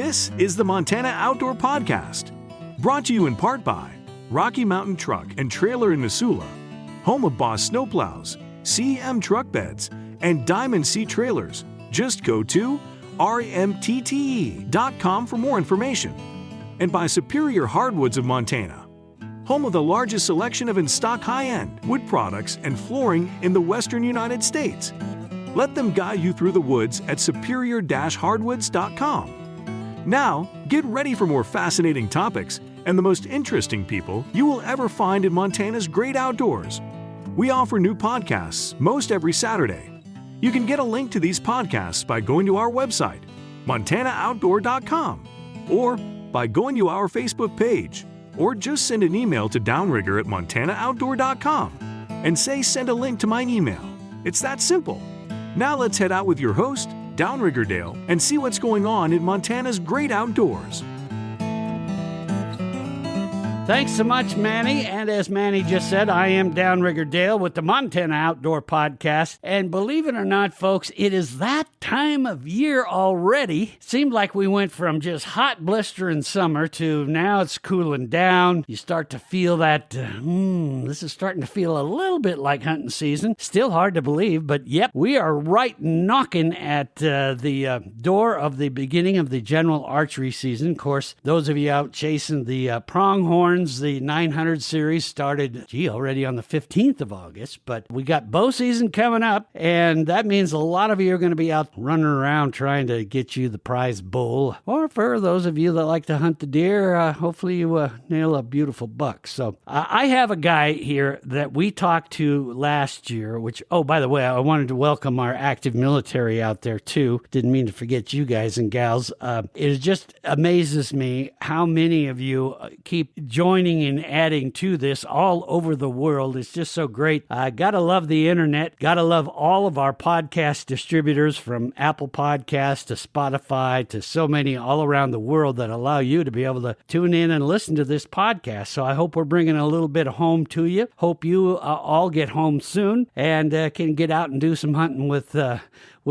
This is the Montana Outdoor Podcast, brought to you in part by Rocky Mountain Truck and Trailer in Missoula, home of Boss Snowplows, CM Truck Beds, and Diamond Sea Trailers. Just go to rmtte.com for more information. And by Superior Hardwoods of Montana, home of the largest selection of in-stock high-end wood products and flooring in the western United States. Let them guide you through the woods at superior-hardwoods.com. Now, get ready for more fascinating topics and the most interesting people you will ever find in Montana's great outdoors. We offer new podcasts most every Saturday. You can get a link to these podcasts by going to our website, montanooutdoor.com, or by going to our Facebook page, or just send an email to Downrigger at montanooutdoor.com and say send a link to my email. It's that simple. Now let's head out with your host, Downrigger Dale, and see what's going on in Montana's great outdoors. Thanks so much, Manny. And as Manny just said, I am Downrigger Dale with the Montana Outdoor Podcast. And believe it or not, folks, it is that time of year already. Seemed like we went from just hot blistering summer to now it's cooling down. You start to feel that, this is starting to feel a little bit like hunting season. Still hard to believe, but yep, we are right knocking at the door of the beginning of the general archery season. Of course, those of you out chasing the pronghorn, the 900 series started, already on the 15th of August, but we got bow season coming up, and that means a lot of you are going to be out running around trying to get you the prize bull, or for those of you that like to hunt the deer, hopefully you nail a beautiful buck. So I have a guy here that we talked to last year, which, oh, by the way, I wanted to welcome our active military out there too. Didn't mean to forget you guys and gals. It just amazes me how many of you keep joining and adding to this all over the world. It's just so great. Gotta love the internet. Gotta love all of our podcast distributors, from Apple Podcasts to Spotify to so many all around the world that allow you to be able to tune in and listen to this podcast. So I hope we're bringing a little bit of home to you. Hope you all get home soon and can get out and do some hunting with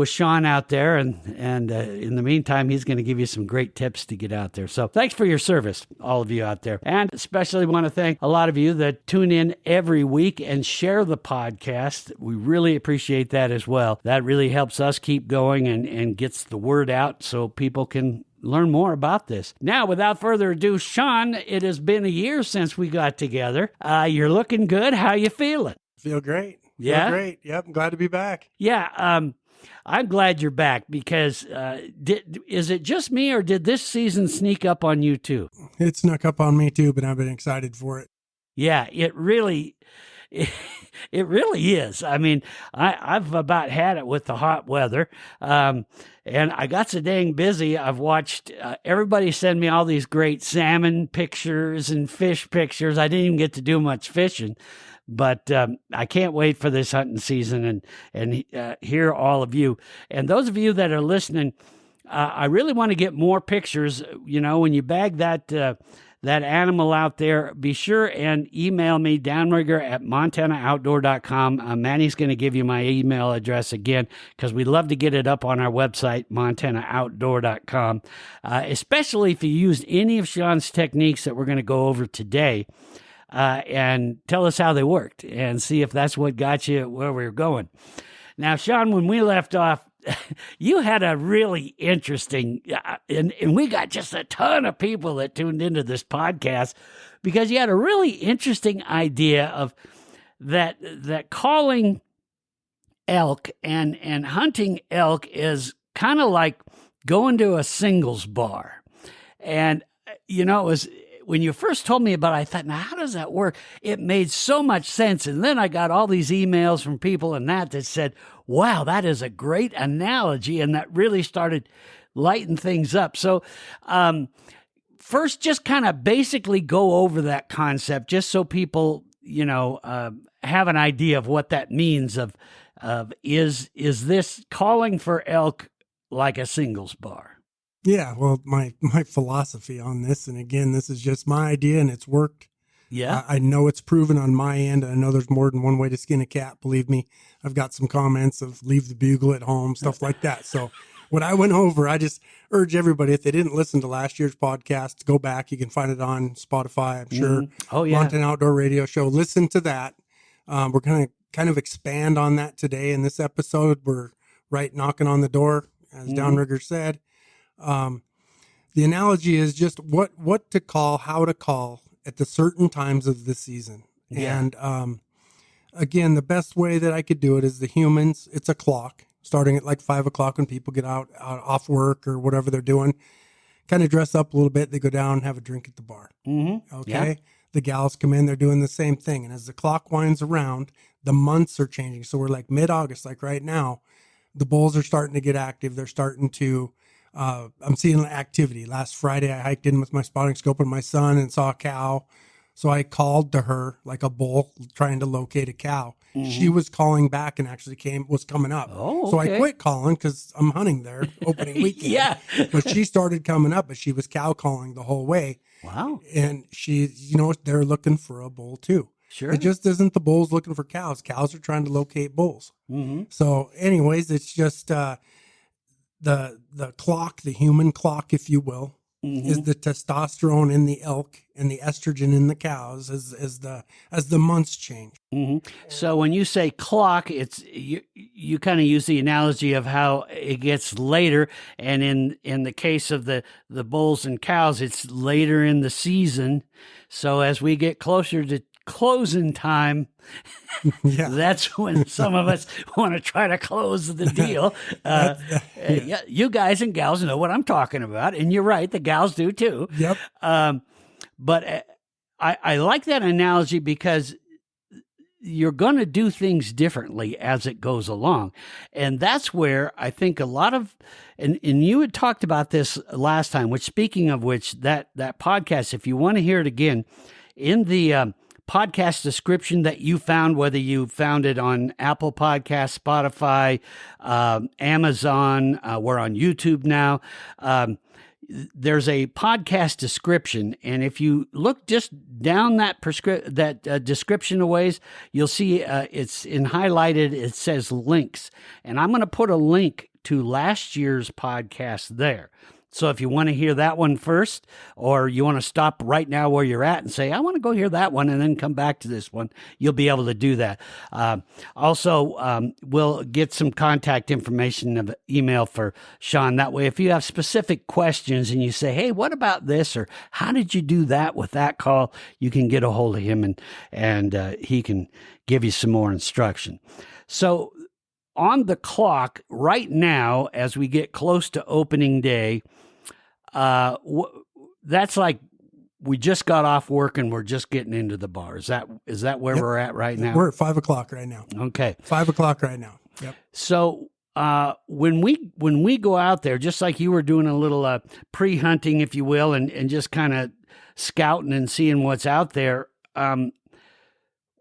Shawn out there, and in the meantime, he's going to give you some great tips to get out there. So thanks for your service, all of you out there. And especially want to thank a lot of you that tune in every week and share the podcast. We really appreciate that as well. That really helps us keep going and gets the word out so people can learn more about this. Now, without further ado, Shawn, it has been a year since we got together. You're looking good. How you feeling? Feel great. Yeah? Feel great. Yep, I'm glad to be back. Yeah, I'm glad you're back because is it just me, or did this season sneak up on you too? It snuck up on me too, but I've been excited for it. Yeah, it really is. I mean, I've about had it with the hot weather, and I got so dang busy. I've watched everybody send me all these great salmon pictures and fish pictures. I didn't even get to do much fishing. But I can't wait for this hunting season and hear all of you. And those of you that are listening, I really want to get more pictures. You know, when you bag that animal out there, be sure and email me, downrigger at montanooutdoor.com. Manny's going to give you my email address again, because we'd love to get it up on our website, montanooutdoor.com, especially if you used any of Shawn's techniques that we're going to go over today. And tell us how they worked and see if that's what got you where we're going. Now, Shawn, when we left off, you had a really interesting, and we got just a ton of people that tuned into this podcast because you had a really interesting idea of that calling elk and hunting elk is kind of like going to a singles bar. And, you know, it was, when you first told me about it, I thought, now, how does that work? It made so much sense. And then I got all these emails from people and that said, wow, that is a great analogy. And that really started lighting things up. So first, just kind of basically go over that concept, just so people, you know, have an idea of what that means of is this calling for elk like a singles bar? Yeah, well, my philosophy on this, and again, this is just my idea and it's worked. Yeah. I know it's proven on my end. I know there's more than one way to skin a cat. Believe me, I've got some comments of leave the bugle at home, stuff like that. So when I went over, I just urge everybody, if they didn't listen to last year's podcast, go back. You can find it on Spotify, I'm sure. Oh, yeah. Montana Outdoor Radio Show. Listen to that. We're going to kind of expand on that today. In this episode, we're right knocking on the door, as Downrigger said. The analogy is just what to call, how to call at the certain times of the season. Yeah. And again, the best way that I could do it is the humans. It's a clock starting at like 5 o'clock when people get out off work or whatever they're doing, kind of dress up a little bit. They go down and have a drink at the bar. Mm-hmm. Okay. Yeah. The gals come in, they're doing the same thing. And as the clock winds around, the months are changing. So we're like mid-August, like right now, the bulls are starting to get active. They're starting to, I'm seeing activity. Last Friday, I hiked in with my spotting scope and my son and saw a cow. So I called to her like a bull trying to locate a cow. Mm-hmm. She was calling back and actually was coming up. Oh, So I okay. quit calling because I'm hunting there opening weekend. Yeah. But she started coming up, but she was cow calling the whole way. Wow. And she, they're looking for a bull too. Sure. It just isn't the bulls looking for cows. Cows are trying to locate bulls. Mm-hmm. So anyways, it's just the clock, the human clock, if you will, is the testosterone in the elk and the estrogen in the cows as the months change. Mm-hmm. So when you say clock, it's you kind of use the analogy of how it gets later, and in the case of the bulls and cows, it's later in the season. So as we get closer to closing time, Yeah. that's when some of us want to try to close the deal. Yeah, you guys and gals know what I'm talking about, and you're right, the gals do too. Yep. But I like that analogy because you're going to do things differently as it goes along. And that's where I think a lot of, and you had talked about this last time, which speaking of which, that podcast, if you want to hear it again, in the podcast description that you found, whether you found it on Apple Podcasts, Spotify, Amazon, we're on YouTube now. There's a podcast description, and if you look just down that description a ways, you'll see it's highlighted. It says links, and I'm going to put a link to last year's podcast there. So if you want to hear that one first, or you want to stop right now where you're at and say, I want to go hear that one and then come back to this one, you'll be able to do that. Also, we'll get some contact information of email for Shawn. That way, if you have specific questions and you say, hey, what about this? Or how did you do that with that call? You can get a hold of him and he can give you some more instruction. So on the clock right now, as we get close to opening day, that's like we just got off work and we're just getting into the bar. Is that where Yep. we're at right now? We're at 5 o'clock right now. Okay. 5 o'clock right now. Yep. So when we go out there, just like you were doing a little pre-hunting, if you will, and just kind of scouting and seeing what's out there,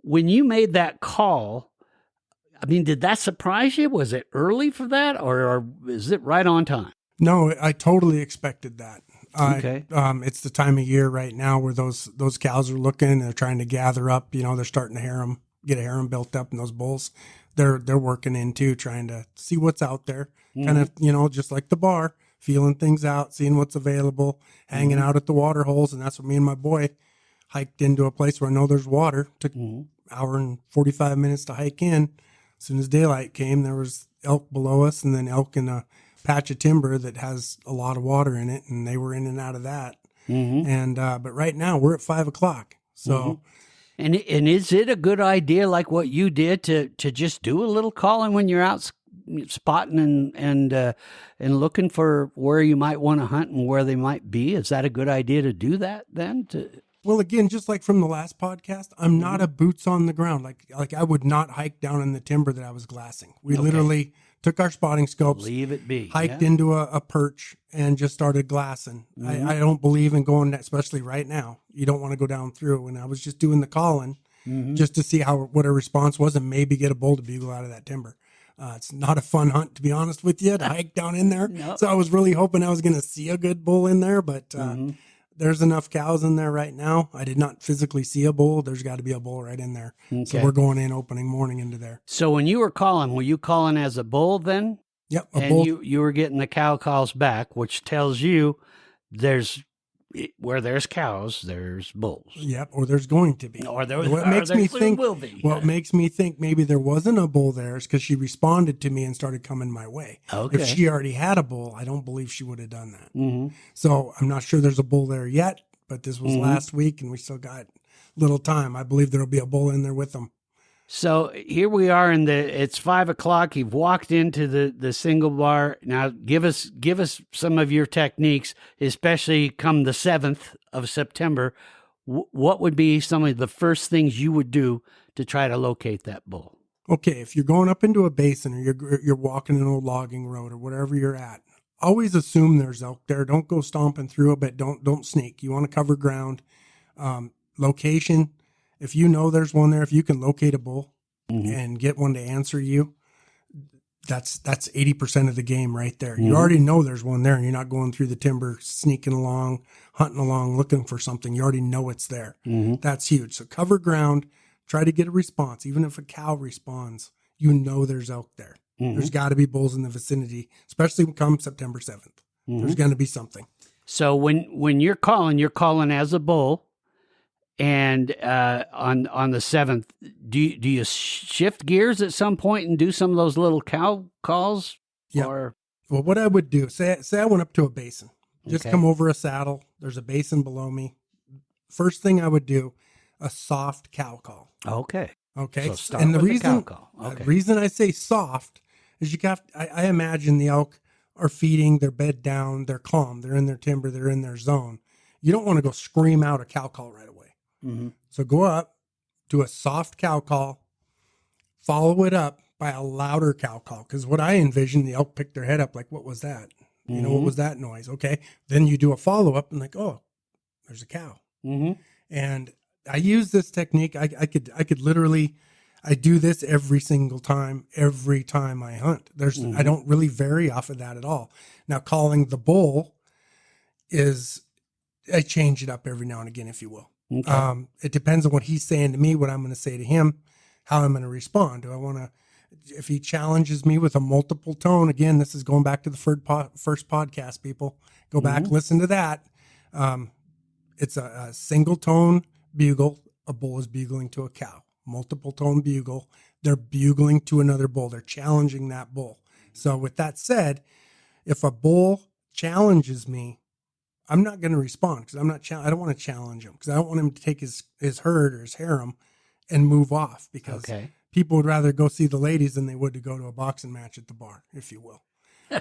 when you made that call, I mean, did that surprise you? Was it early for that, or is it right on time? No, I totally expected that. Okay. It's the time of year right now where those cows are looking. They're trying to gather up. They're starting to get a harem built up, and those bulls, they're working in too, trying to see what's out there. Kind of, just like the bar, feeling things out, seeing what's available, hanging out at the water holes, and that's what me and my boy hiked into a place where I know there's water. Took an hour and 45 minutes to hike in. As soon as daylight came, there was elk below us, and then elk in a patch of timber that has a lot of water in it, and they were in and out of that. And but right now we're at 5 o'clock. So, and is it a good idea, like what you did, to just do a little calling when you're out spotting and looking for where you might want to hunt and where they might be? Is that a good idea to do that then? Well, again, just like from the last podcast, I'm not a boots on the ground. Like I would not hike down in the timber that I was glassing. We literally took our spotting scopes, Leave it be. hiked into a perch, and just started glassing. I don't believe in going, especially right now. You don't want to go down through. And I was just doing the calling just to see what a response was and maybe get a bull to bugle out of that timber. It's not a fun hunt, to be honest with you, to hike down in there. Nope. So I was really hoping I was going to see a good bull in there, but there's enough cows in there right now. I did not physically see a bull. There's got to be a bull right in there. So Okay. we're going in opening morning into there. So when you were you calling as a bull then? Yep. A And bull. you were getting the cow calls back, which tells you where there's cows, there's bulls. Yep. Or there's going to be. Or there, What or makes there me soon think, will be. what makes me think maybe there wasn't a bull there is because she responded to me and started coming my way. Okay. If she already had a bull, I don't believe she would have done that. Mhm. So I'm not sure there's a bull there yet, but this was Mhm. last week and we still got little time. I believe there'll be a bull in there with them. So here we are it's 5:00. You've walked into the single bar. Now give us some of your techniques, especially come the 7th of September. What would be some of the first things you would do to try to locate that bull? Okay, if you're going up into a basin or you're walking an old logging road or wherever you're at, always assume there's elk there. Don't go stomping through it, but don't sneak. You want to cover ground. Location. If you know there's one there, if you can locate a bull and get one to answer you, that's 80% of the game right there. You already know there's one there, and you're not going through the timber, sneaking along, hunting along, looking for something. You already know it's there. That's huge. So cover ground. Try to get a response. Even if a cow responds, you know there's elk there. There's got to be bulls in the vicinity, especially come September 7th. There's going to be something. So when you're calling as a bull. And on the 7th, do you shift gears at some point and do some of those little cow calls? Yeah. Or Well, what I would do, say I went up to a basin, just Okay. come over a saddle. There's a basin below me. First thing I would do, a soft cow call. okay, Okay. So start And the with the reason, cow call. Okay. the reason I say soft is I imagine the elk are feeding, they're bed down, they're calm, they're in their timber, they're in their zone. You don't want to go scream out a cow call right away. So go up, do a soft cow call, follow it up by a louder cow call. Because what I envision, the elk picked their head up like, what was that? You know, what was that noise? Okay. Then you do a follow up and like, oh, there's a cow. And I use this technique. I could literally, I do this every single time, every time I hunt. I don't really vary off of that at all. Now calling the bull I change it up every now and again, if you will. Okay. It depends on what he's saying to me, what I'm going to say to him, how I'm going to respond. Do I want to, if he challenges me with a multiple tone, again, this is going back to the first podcast, people. Go back, listen to that. It's a single tone bugle. A bull is bugling to a cow. Multiple tone bugle. They're bugling to another bull. They're challenging that bull. So with that said, if a bull challenges me, I'm not going to respond because I don't want to challenge him because I don't want him to take his herd or his harem and move off because people would rather go see the ladies than they would to go to a boxing match at the bar, if you will.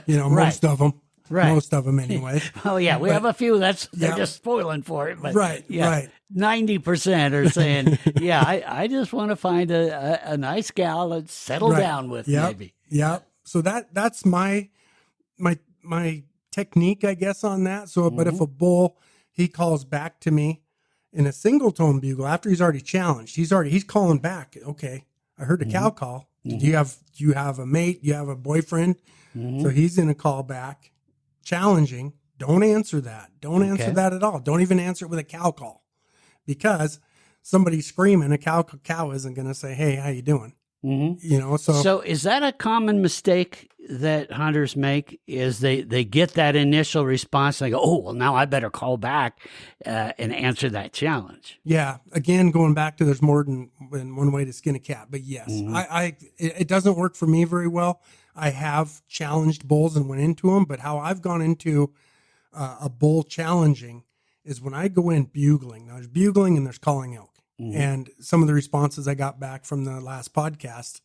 You know, most of them. Right. Most of them anyway. Oh yeah, we have a few they're just spoiling for it. But Right. 90% are saying, yeah, I just want to find a nice gal to settle down with maybe. Yeah. So that's my technique, I guess, on that. So, but if a bull, he calls back to me in a single tone bugle after he's already challenged, he's calling back. Okay, I heard a cow call. Do you have a mate? You have a boyfriend? So he's in a call back, challenging. Don't answer that. Don't answer that at all. Don't even answer it with a cow call, because somebody screaming, a cow isn't going to say, "Hey, how you doing?" You know. So is that a common mistake that hunters make? Is they get that initial response and they go, "Oh, well, now I better call back and answer that challenge." Yeah. Again, going back to there's more than one way to skin a cat, but yes, it doesn't work for me very well. I have challenged bulls and went into them, but how I've gone into a bull challenging is when I go in bugling. Now there's bugling and there's calling elk. And some of the responses I got back from the last podcast,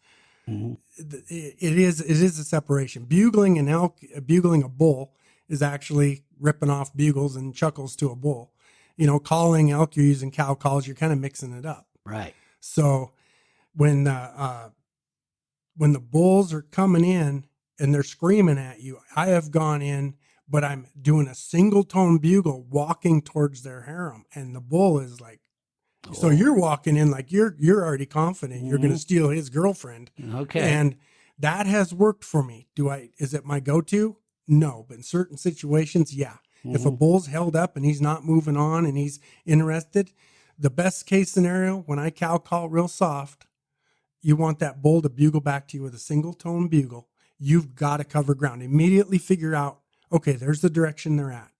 it is a separation. Bugling a bull is actually ripping off bugles and chuckles to a bull. You know, calling elk, you're using cow calls, you're kind of mixing it up. Right. So when the bulls are coming in and they're screaming at you, I have gone in, but I'm doing a single tone bugle walking towards their harem, and the bull is like, so you're walking in like you're already confident you're going to steal his girlfriend. Okay. And that has worked for me. Is it my go-to? No, but in certain situations, yeah. If a bull's held up and he's not moving on and he's interested, the best case scenario, when I cow call real soft, you want that bull to bugle back to you with a single tone bugle. you've got to cover ground. Immediately figure out, okay, there's the direction they're at.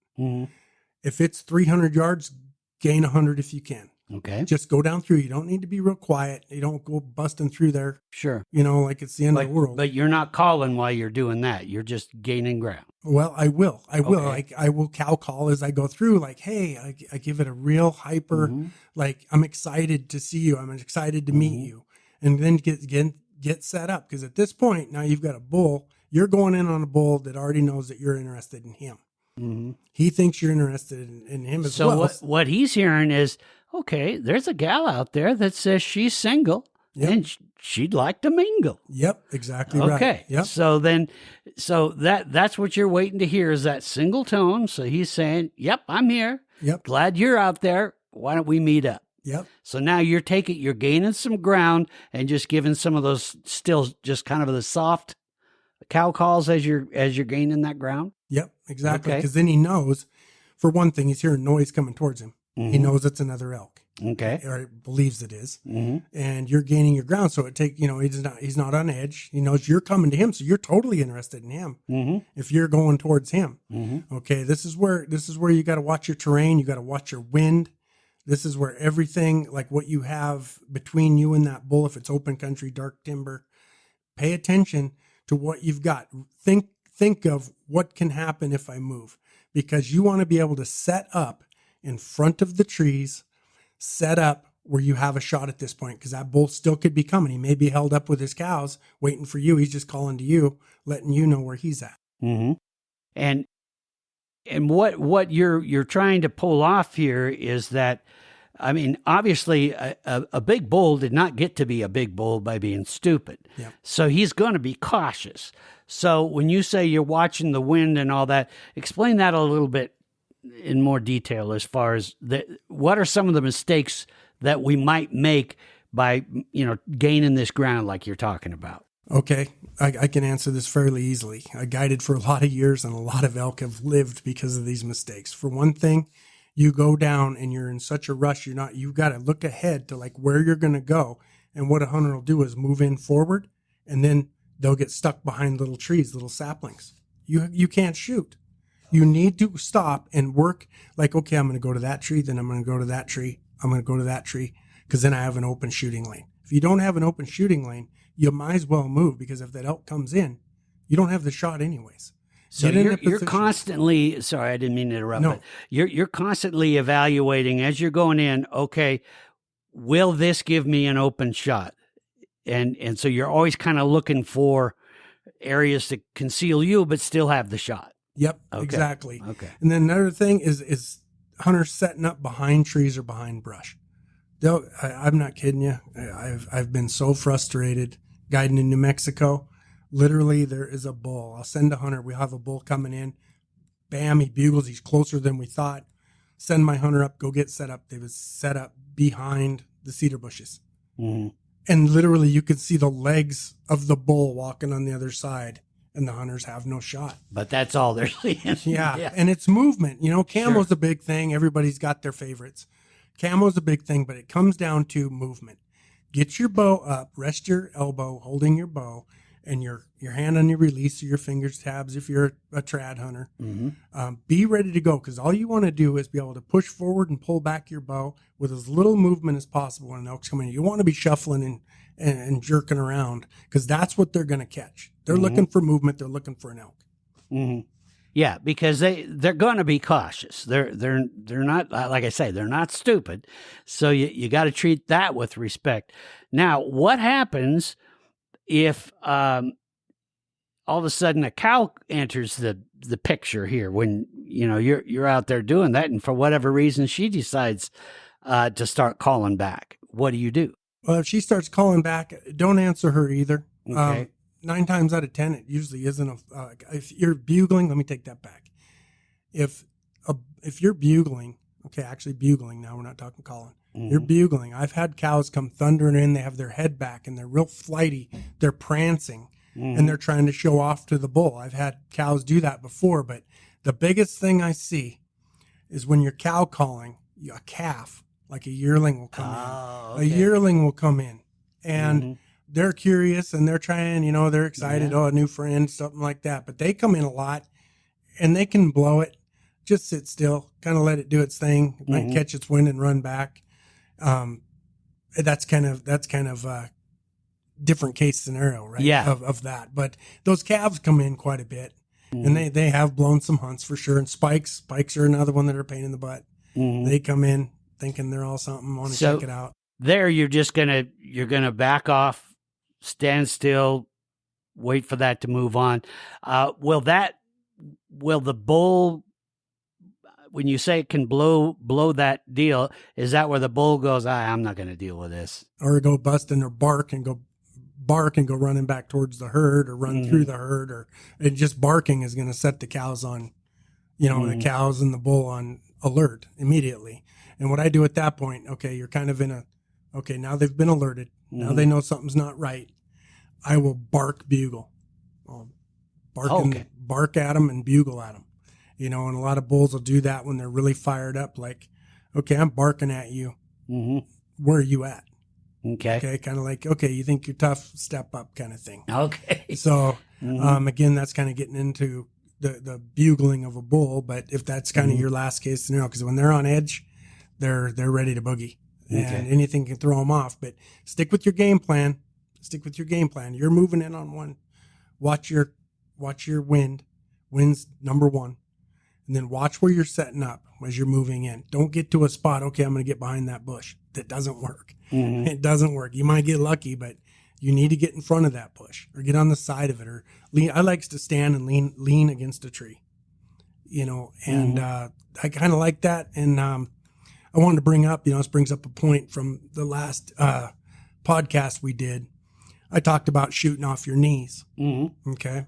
If it's 300 yards, gain 100 if you can. Okay. Just go down through. You don't need to be real quiet. You don't go busting through there. Sure. Like it's the end of the world. But you're not calling while you're doing that. You're just gaining ground. Well, I will. Okay. Like I will cow call as I go through. Like, hey, I give it a real hyper. Like, I'm excited to see you. I'm excited to meet you, and then get set up, because at this point now you've got a bull. You're going in on a bull that already knows that you're interested in him. He thinks you're interested in him as well. So what he's hearing is, okay, there's a gal out there that says she's single and she'd like to mingle. Yep, exactly right. Okay. Yep. So that's what you're waiting to hear, is that single tone. So he's saying, yep, I'm here. Yep. Glad you're out there. Why don't we meet up? Yep. So now you're gaining some ground and just giving some of those still just kind of the soft cow calls as you're gaining that ground. Yep, exactly. Okay. Because then he knows, for one thing, he's hearing noise coming towards him. He knows it's another elk. Okay. Or believes it is. And you're gaining your ground. So he's not on edge. He knows you're coming to him. So you're totally interested in him. If you're going towards him. Okay. This is where you got to watch your terrain. You got to watch your wind. This is where everything, like what you have between you and that bull, if it's open country, dark timber, pay attention to what you've got. Think of what can happen if I move, because you want to be able to set up in front of the trees, set up where you have a shot at this point, because that bull still could be coming. He may be held up with his cows waiting for you. He's just calling to you, letting you know where he's at. And what you're trying to pull off here is that, I mean, obviously a big bull did not get to be a big bull by being stupid. Yep. So he's going to be cautious. So when you say you're watching the wind and all that, explain that a little bit in more detail, as far as what are some of the mistakes that we might make by, gaining this ground like you're talking about. Okay, I can answer this fairly easily. I guided for a lot of years, and a lot of elk have lived because of these mistakes. For one thing, you go down and you're in such a rush, you've got to look ahead to like where you're going to go. And what a hunter will do is move in forward, and then they'll get stuck behind little trees, little saplings. You can't shoot. You need to stop and work like, okay, I'm going to go to that tree, then I'm going to go to that tree, I'm going to go to that tree, because then I have an open shooting lane. If you don't have an open shooting lane, you might as well move, because if that elk comes in, you don't have the shot anyways. So you're constantly, sorry, I didn't mean to interrupt, but you're constantly evaluating as you're going in, okay, will this give me an open shot? And so you're always kind of looking for areas to conceal you, but still have the shot. Yep, Okay. exactly. Okay. And then another thing is hunters setting up behind trees or behind brush. I'm not kidding you. I've been so frustrated guiding in New Mexico. Literally, there is a bull. I'll send a hunter. We'll have a bull coming in. Bam, he bugles. He's closer than we thought. Send my hunter up. Go get set up. They was set up behind the cedar bushes. And literally, you could see the legs of the bull walking on the other side. And the hunters have no shot. But that's all they're seeing. Yeah. And it's movement. Camo's a big thing. Everybody's got their favorites. Camo's a big thing, but it comes down to movement. Get your bow up, rest your elbow, holding your bow, and your hand on your release of your fingers tabs if you're a trad hunter. Be ready to go, because all you want to do is be able to push forward and pull back your bow with as little movement as possible when an elk's coming in. You want to be shuffling and jerking around, because that's what they're going to catch. They're looking for movement. They're looking for an elk. Yeah, because they're going to be cautious. They're not, like I say, they're not stupid. So you got to treat that with respect. Now, what happens if all of a sudden a cow enters the picture here when you're out there doing that, and for whatever reason she decides to start calling back? What do you do? Well, if she starts calling back, don't answer her either. Okay. 9 times out of 10, it usually isn't if you're bugling. Let me take that back. If you're bugling, okay, actually bugling now, we're not talking calling. You're bugling. I've had cows come thundering in. They have their head back and they're real flighty. They're prancing and they're trying to show off to the bull. I've had cows do that before, but the biggest thing I see is when you're cow calling, a calf, like a yearling, will come in. Okay. A yearling will come in, and they're curious and they're trying, they're excited. Oh, a new friend, something like that. But they come in a lot and they can blow it. Just sit still, kind of let it do its thing. It might catch its wind and run back. That's kind of a different case scenario, right? Yeah. Of that. But those calves come in quite a bit, and they have blown some hunts for sure. And spikes are another one that are a pain in the butt. They come in thinking they're all something, want to check it out. There, you're gonna back off, stand still, wait for that to move on. Will the bull, when you say it can blow that deal, is that where the bull goes, I'm not going to deal with this? Or go busting or bark and go running back towards the herd or run through the herd, or just barking is going to set the cows on, the cows and the bull on alert immediately. And what I do at that point, okay, you're kind of now they've been alerted. Now they know something's not right. I will bugle. I'll bark at them and bugle at them. And a lot of bulls will do that when they're really fired up. Like, okay, I'm barking at you. Where are you at? Okay. Kind of like, okay, you think you're tough, step up kind of thing. Okay. So, again, that's kind of getting into the bugling of a bull. But if that's kind of your last case scenario, because when they're on edge, they're ready to boogie. Okay. And anything can throw them off. But stick with your game plan. You're moving in on one. Watch your wind. Wind's number one. And then watch where you're setting up as you're moving in. Don't get to a spot, okay, I'm going to get behind that bush. That doesn't work. It doesn't work. You might get lucky, but you need to get in front of that bush or get on the side of it or lean. I like to stand and lean against a tree, and I kind of like that. And I wanted to bring up, this brings up a point from the last podcast we did. I talked about shooting off your knees. Okay.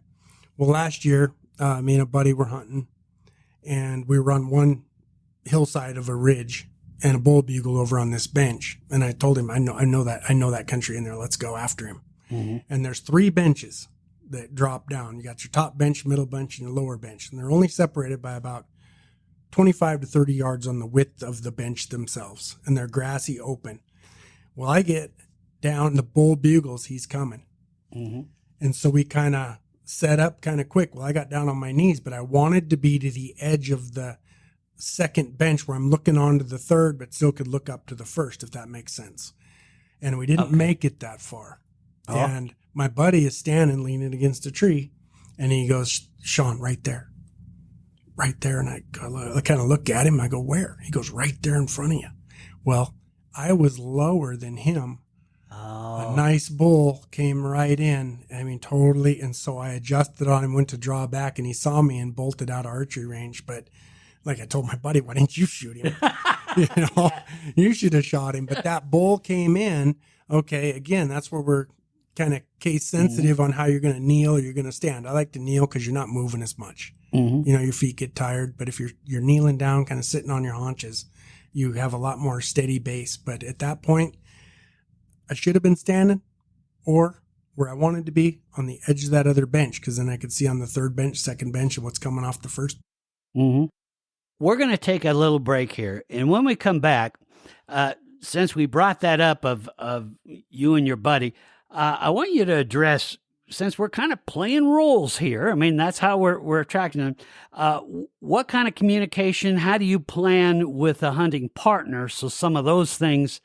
Well, last year, me and a buddy were hunting. And we were on one hillside of a ridge and a bull bugle over on this bench. And I told him, I know that country in there. Let's go after him. And there's 3 benches that drop down. You got your top bench, middle bench, and your lower bench. And they're only separated by about 25 to 30 yards on the width of the bench themselves. And they're grassy open. Well, I get down, the bull bugles, he's coming. And so we kind of set up kind of quick. Well, I got down on my knees, but I wanted to be to the edge of the second bench where I'm looking onto the third, but still could look up to the first, if that makes sense. And we didn't make it that far. And my buddy is standing leaning against a tree, and he goes, Shawn, right there. And I kind of look at him. I go, where? He goes, right there in front of you. Well, I was lower than him. A nice bull came right in. I mean, totally. And so I adjusted on him, went to draw back, and he saw me and bolted out of archery range. But like I told my buddy, why didn't you shoot him? You should have shot him. But that bull came in. Okay, again, that's where we're kind of case sensitive on how you're going to kneel or you're going to stand. I like to kneel because you're not moving as much. Your feet get tired. But if you're kneeling down, kind of sitting on your haunches, you have a lot more steady base. But at that point, I should have been standing or where I wanted to be on the edge of that other bench, because then I could see on the third bench, second bench, and what's coming off the first. We're going to take a little break here. And when we come back, since we brought that up of you and your buddy, I want you to address, since we're kind of playing roles here, I mean, that's how we're attracting them. What kind of communication, how do you plan with a hunting partner so some of those things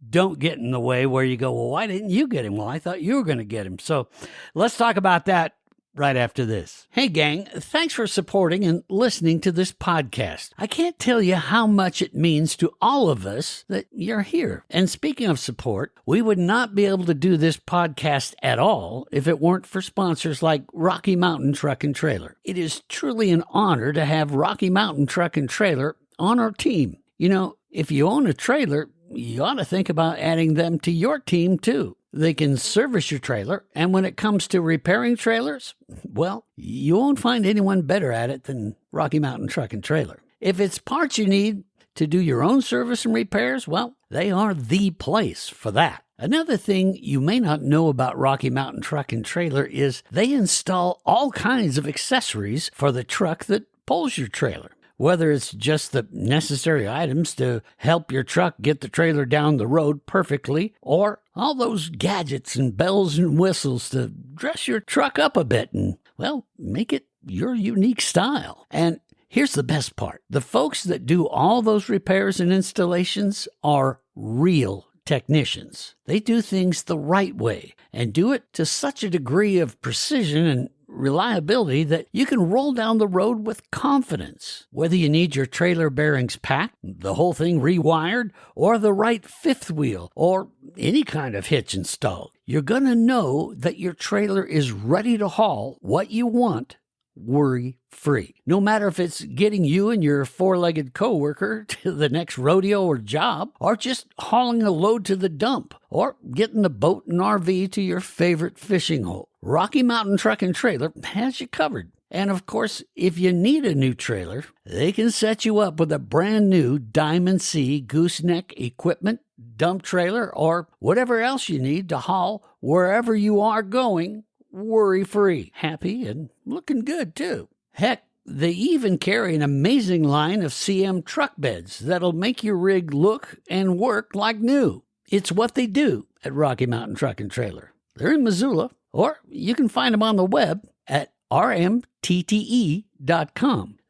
don't get in the way where you go, well, why didn't you get him? Well, I thought you were going to get him. So let's talk about that right after this. Hey, gang, thanks for supporting and listening to this podcast. I can't tell you how much it means to all of us that you're here. And speaking of support, we would not be able to do this podcast at all if it weren't for sponsors like Rocky Mountain Truck and Trailer. It is truly an honor to have Rocky Mountain Truck and Trailer on our team. If you own a trailer, you ought to think about adding them to your team too. They can service your trailer, and when it comes to repairing trailers, well, you won't find anyone better at it than Rocky Mountain Truck and Trailer. If it's parts you need to do your own service and repairs, well, they are the place for that. Another thing you may not know about Rocky Mountain Truck and Trailer is they install all kinds of accessories for the truck that pulls your trailer. Whether it's just the necessary items to help your truck get the trailer down the road perfectly, or all those gadgets and bells and whistles to dress your truck up a bit and, well, make it your unique style. And here's the best part. The folks that do all those repairs and installations are real technicians. They do things the right way and do it to such a degree of precision and reliability that you can roll down the road with confidence. Whether you need your trailer bearings packed, the whole thing rewired, or the right fifth wheel, or any kind of hitch installed, you're going to know that your trailer is ready to haul what you want worry-free. No matter if it's getting you and your four-legged coworker to the next rodeo or job, or just hauling a load to the dump, or getting the boat and RV to your favorite fishing hole, Rocky Mountain Truck and Trailer has you covered. And of course, if you need a new trailer, they can set you up with a brand new Diamond C gooseneck equipment, dump trailer, or whatever else you need to haul wherever you are going worry-free, happy, and looking good, too. Heck, they even carry an amazing line of CM truck beds that'll make your rig look and work like new. It's what they do at Rocky Mountain Truck and Trailer. They're in Missoula, or you can find them on the web at rmtte.com.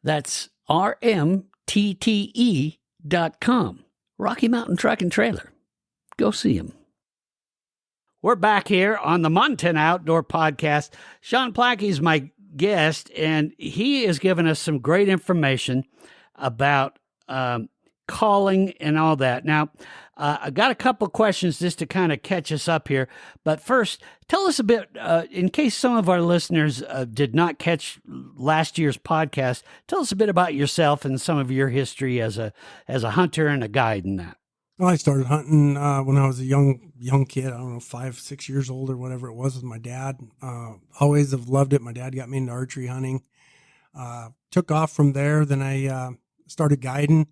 That's rmtte.com. Rocky Mountain Truck and Trailer. Go see them. We're back here on the Montana Outdoor Podcast. Shawn Plakke is my guest, and he has given us some great information about calling and all that. Now, I got a couple questions just to kind of catch us up here. But first, tell us a bit, in case some of our listeners did not catch last year's podcast, tell us a bit about yourself and some of your history as a hunter and a guide and that. Well, I started hunting when I was a young kid. I don't know, 5, 6 years old or whatever it was with my dad. Always have loved it. My dad got me into archery hunting. Took off from there. Then I started guiding.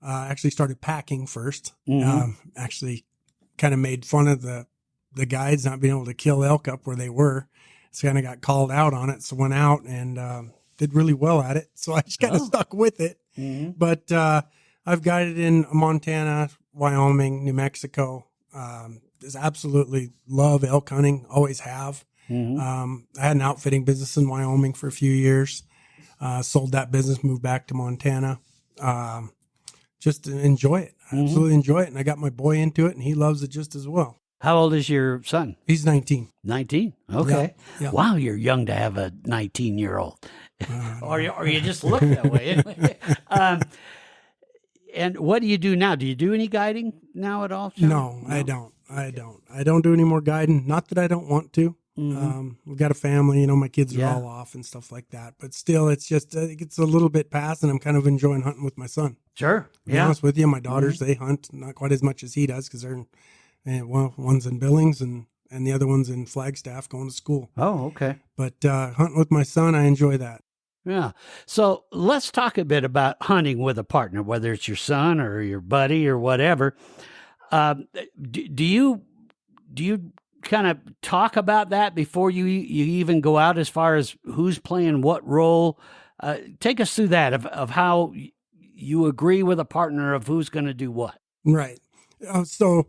Actually started packing first. Actually kind of made fun of the guides not being able to kill elk up where they were. So kind of got called out on it. So went out and did really well at it. So I just kind of stuck with it. But I've guided in Montana, Wyoming, New Mexico. Just absolutely love elk hunting. Always have. I had an outfitting business in Wyoming for a few years. Sold that business, moved back to Montana. Just enjoy it. I absolutely enjoy it. And I got my boy into it, and he loves it just as well. How old is your son? He's 19. 19? Okay. Yeah. Wow, you're young to have a 19-year-old. Or you just look that way. And what do you do now? Do you do any guiding now at all, Shawn? No, I don't. I don't do any more guiding. Not that I don't want to. We've got a family, my kids are all off and stuff like that. But still, it's just, it's a little bit past, and I'm kind of enjoying hunting with my son. Sure. To be honest with you, my daughters, they hunt not quite as much as he does because they're, one's in Billings and the other one's in Flagstaff going to school. Oh, okay. But hunting with my son, I enjoy that. Yeah. So let's talk a bit about hunting with a partner, whether it's your son or your buddy or whatever. Do you kind of talk about that before you even go out as far as who's playing what role? Take us through that of how you agree with a partner of who's going to do what. Right. So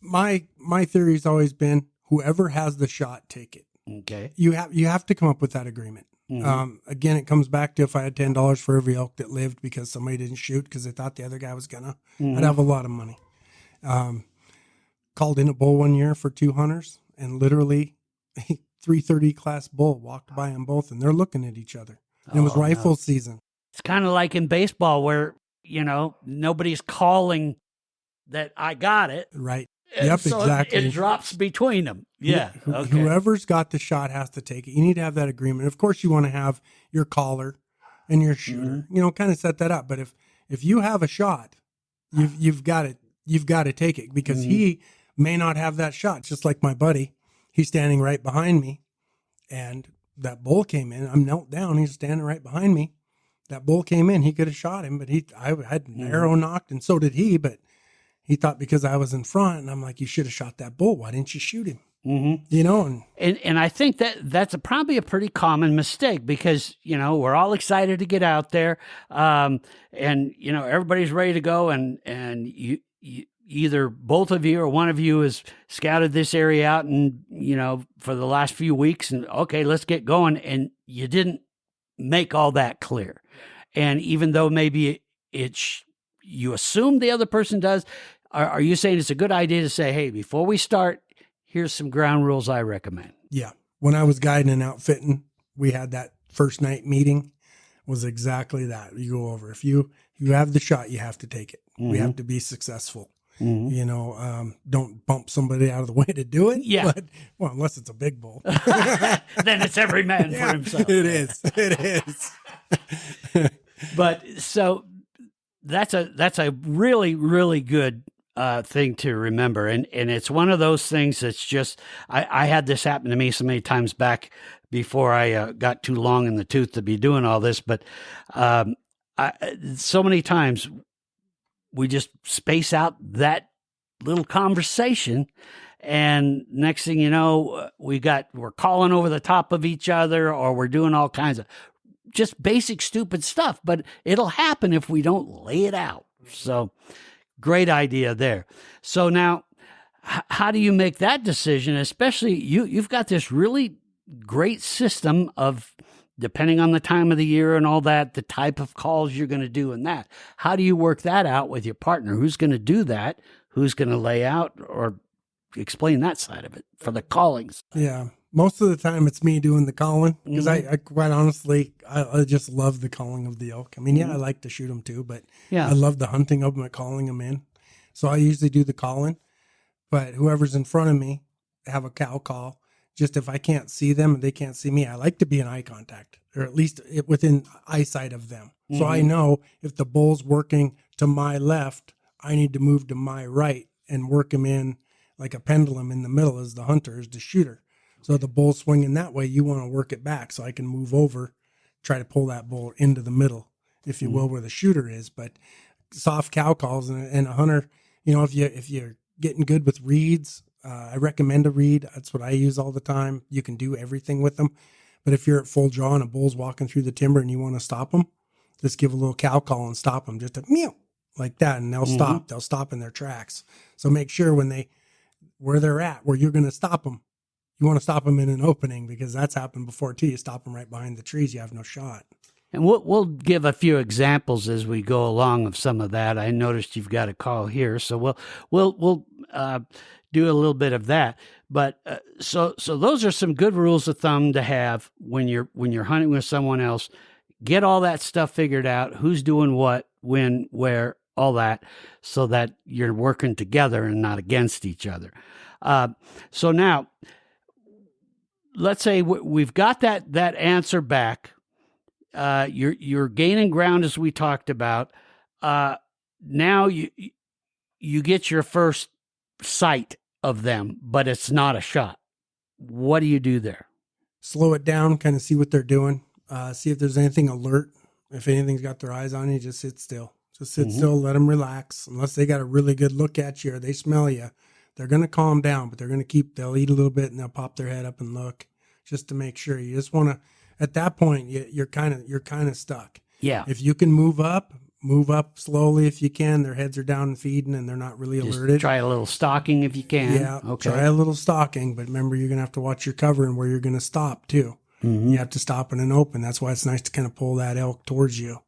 my theory's always been whoever has the shot, take it. Okay. You have to come up with that agreement. Again, it comes back to if I had $10 for every elk that lived because somebody didn't shoot because they thought the other guy was gonna, I'd have a lot of money. Called in a bull one year for 2 hunters, and literally a 330 class bull walked by them both, and they're looking at each other. And it was rifle season. It's kind of like in baseball where, nobody's calling that I got it. Right. And yep, so exactly. It drops between them. Yeah. Okay. Whoever's got the shot has to take it. You need to have that agreement. Of course, you want to have your caller and your shooter, kind of set that up. But if you have a shot, you've got to take it because he may not have that shot. Just like my buddy, he's standing right behind me, and that bull came in. I'm knelt down. He's standing right behind me. That bull came in. He could have shot him, but I had an arrow knocked, and so did he. But he thought because I was in front, and I'm like, you should have shot that bull. Why didn't you shoot him? you know, And I think that's probably a pretty common mistake because, we're all excited to get out there. And, everybody's ready to go. And you either both of you or one of you has scouted this area out and, for the last few weeks and okay, let's get going. And you didn't make all that clear. And even though maybe you assume the other person does, are you saying it's a good idea to say, hey, before we start, here's some ground rules I recommend? Yeah. When I was guiding and outfitting, we had that first night meeting was exactly that. You go over, if you have the shot, you have to take it. We have to be successful. Don't bump somebody out of the way to do it. Yeah. But, unless it's a big bull. Then it's every man for himself. It is. But so that's a really, really good thing to remember. And it's one of those things that's just, I had this happen to me so many times back before I got too long in the tooth to be doing all this. But so many times we just space out that little conversation. And next thing you know, we're calling over the top of each other, or we're doing all kinds of just basic stupid stuff, but it'll happen if we don't lay it out. So great idea there. So now, how do you make that decision? Especially you've got this really great system of, depending on the time of the year and all that, the type of calls you're going to do and that. How do you work that out with your partner? Who's going to do that? Who's going to lay out or explain that side of it for the callings? Yeah. Most of the time it's me doing the calling because I quite honestly, I just love the calling of the elk. I mean, I like to shoot them too, but I love the hunting of them and calling them in. So I usually do the calling, but whoever's in front of me, have a cow call. Just if I can't see them and they can't see me, I like to be in eye contact, or at least within eyesight of them. So I know if the bull's working to my left, I need to move to my right and work him in like a pendulum in the middle as the hunter, as the shooter. So the bull's swinging that way, you want to work it back so I can move over, try to pull that bull into the middle, if you will, where the shooter is. But soft cow calls and a hunter, if you're getting good with reeds, I recommend a reed. That's what I use all the time. You can do everything with them. But if you're at full draw and a bull's walking through the timber and you want to stop them, just give a little cow call and stop them, just a meow like that, and they'll stop. They'll stop in their tracks. So make sure where they're at, where you're going to stop them, you want to stop them in an opening, because that's happened before too. You stop them right behind the trees, you have no shot. And we'll give a few examples as we go along of some of that. I noticed you've got a call here, so we'll do a little bit of that. But so those are some good rules of thumb to have when you're hunting with someone else. Get all that stuff figured out: who's doing what, when, where, all that, so that you're working together and not against each other. So now, let's say we've got that answer back. You're gaining ground, as we talked about. Now you get your first sight of them, but it's not a shot. What do you do there? Slow it down, kind of see what they're doing. See if there's anything alert. If anything's got their eyes on you, just sit still. Just sit still, let them relax. Unless they got a really good look at you or they smell you, they're going to calm down, but they'll eat a little bit and they'll pop their head up and look, just to make sure. You just want to, at that point, you're kind of stuck. Yeah. If you can move up slowly if you can. Their heads are down and feeding and they're not really alerted. Try a little stalking if you can. Yeah. Okay. Try a little stalking, but remember, you're going to have to watch your cover and where you're going to stop too. You have to stop in an open. That's why it's nice to kind of pull that elk towards you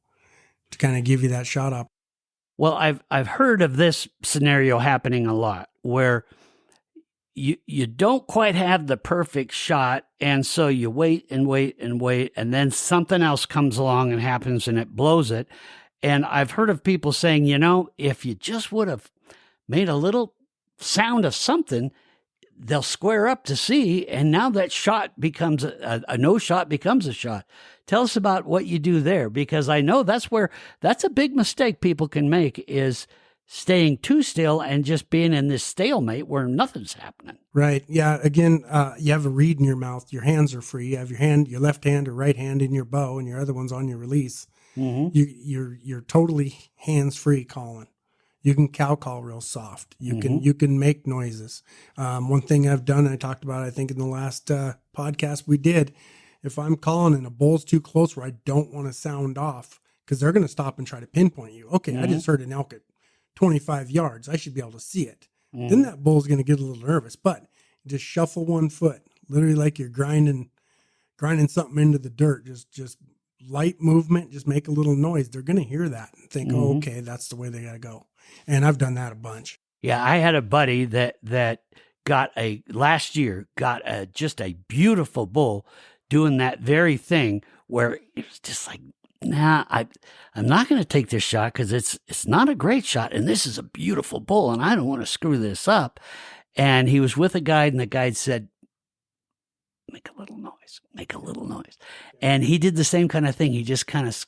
to kind of give you that shot up. Well, I've heard of this scenario happening a lot, where you don't quite have the perfect shot, and so you wait and wait and wait, and then something else comes along and happens and it blows it. And I've heard of people saying, if you just would have made a little sound of something, they'll square up to see, and now that shot becomes a no shot becomes a shot. Tell us about what you do there, because I know that's a big mistake people can make, is staying too still and just being in this stalemate where nothing's happening. Right. Yeah. Again, you have a reed in your mouth. Your hands are free. You have your left hand or right hand in your bow, and your other one's on your release. You're totally hands free calling. You can cow call real soft. You can make noises. One thing I've done, I talked about, I think in the last podcast we did, if I'm calling and a bull's too close where I don't want to sound off, because they're going to stop and try to pinpoint you. Okay, I just heard an elk at 25 yards. I should be able to see it. Then that bull's going to get a little nervous, but just shuffle one foot, literally like you're grinding something into the dirt. Just light movement, just make a little noise. They're going to hear that and think, oh, okay, that's the way they got to go. And I've done that a bunch. Yeah, I had a buddy that last year got just a beautiful bull doing that very thing where it was just like, nah, I'm not going to take this shot because it's not a great shot, and this is a beautiful bull, and I don't want to screw this up. And he was with a guide, and the guide said, make a little noise. And he did the same kind of thing. He just kind of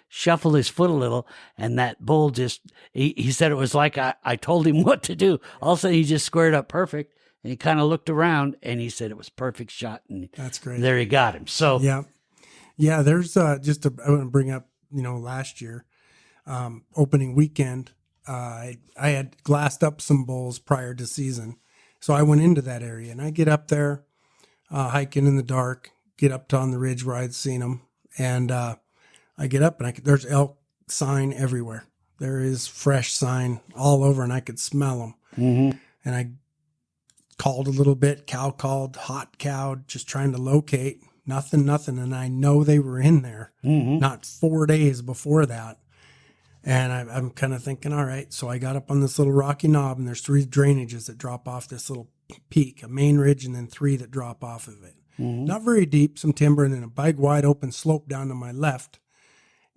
shuffled his foot a little, and that bull just, he said it was like I told him what to do. All of a sudden, he just squared up perfect, and he kind of looked around, and he said it was perfect shot. And that's great. There he got him. So yeah. There's I want to bring up, last year, opening weekend, I had glassed up some bulls prior to season, so I went into that area, and I get up there, hiking in the dark, get up to on the ridge where I'd seen them, and I get up and there's elk sign everywhere. There is fresh sign all over, and I could smell them. And I called a little bit, cow called, hot cowed, just trying to locate. Nothing. And I know they were in there, not 4 days before that. And I'm kind of thinking, all right. So I got up on this little rocky knob, and there's 3 drainages that drop off this little peak, a main ridge, and then 3 that drop off of it. Not very deep, some timber, and then a big wide open slope down to my left.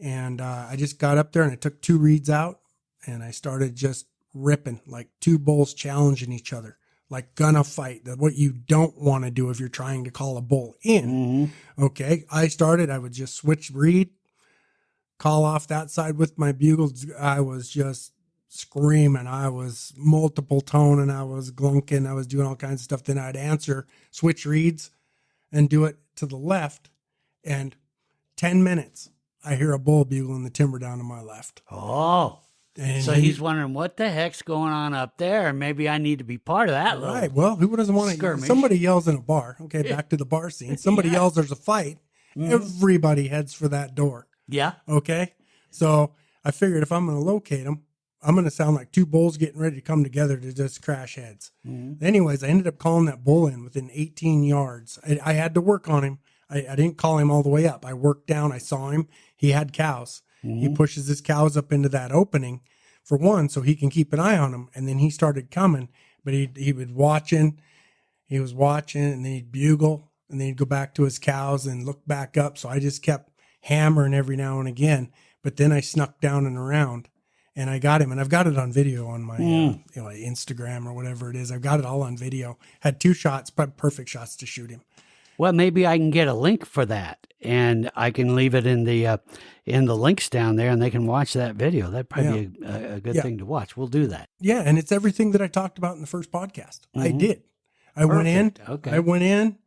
And I just got up there, and I took 2 reeds out, and I started just ripping, like 2 bulls challenging each other, like gonna fight. What you don't want to do if you're trying to call a bull in. Okay, I would just switch reed, call off that side with my bugle. I was just screaming. I was multiple toning. I was glunking. I was doing all kinds of stuff. Then I'd answer, switch reeds, and do it to the left. And 10 minutes, I hear a bull bugle in the timber down to my left. Oh, and so he's wondering what the heck's going on up there. Maybe I need to be part of that. Right. Well, who doesn't want to? Somebody yells in a bar. Okay, back to the bar scene. Somebody yells, there's a fight. Everybody heads for that door. Yeah. Okay. So I figured if I'm going to locate them, I'm going to sound like 2 bulls getting ready to come together to just crash heads. Anyways, I ended up calling that bull in within 18 yards. I had to work on him. I didn't call him all the way up. I worked down. I saw him. He had cows. He pushes his cows up into that opening for one, so he can keep an eye on them. And then he started coming, but he was watching. He was watching, and then he'd bugle, and then he'd go back to his cows and look back up. So I just kept hammering every now and again. But then I snuck down and around, and I got him. And I've got it on video on my Instagram or whatever it is. I've got it all on video. Had 2 shots, perfect shots to shoot him. Well, maybe I can get a link for that, and I can leave it in the links down there, and they can watch that video. That'd probably be a good thing to watch. We'll do that. Yeah, and it's everything that I talked about in the first podcast. I did. I went in,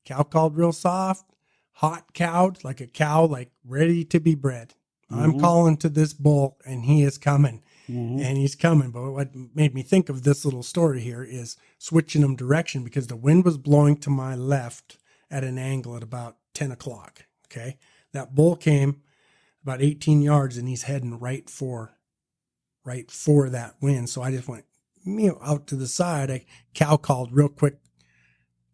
cow called real soft, hot cowed, like a cow, like ready to be bred. I'm calling to this bull, and he is coming. And he's coming. But what made me think of this little story here is switching him direction, because the wind was blowing to my left at an angle at about 10 o'clock. Okay. That bull came about 18 yards, and he's heading right for that wind. So I just went out to the side. I cow called real quick,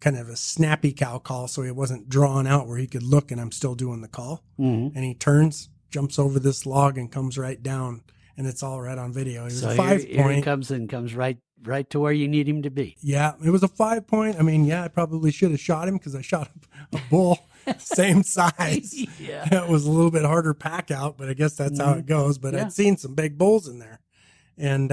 kind of a snappy cow call, so it wasn't drawn out where he could look, and I'm still doing the call. And he turns, jumps over this log, and comes right down, and it's all right on video. It was a 5 point. Here he comes right to where you need him to be. Yeah, it was a 5 point. I mean, I probably should have shot him, because I shot a bull same size. It was a little bit harder pack out, but I guess that's how it goes. But I'd seen some big bulls in there, and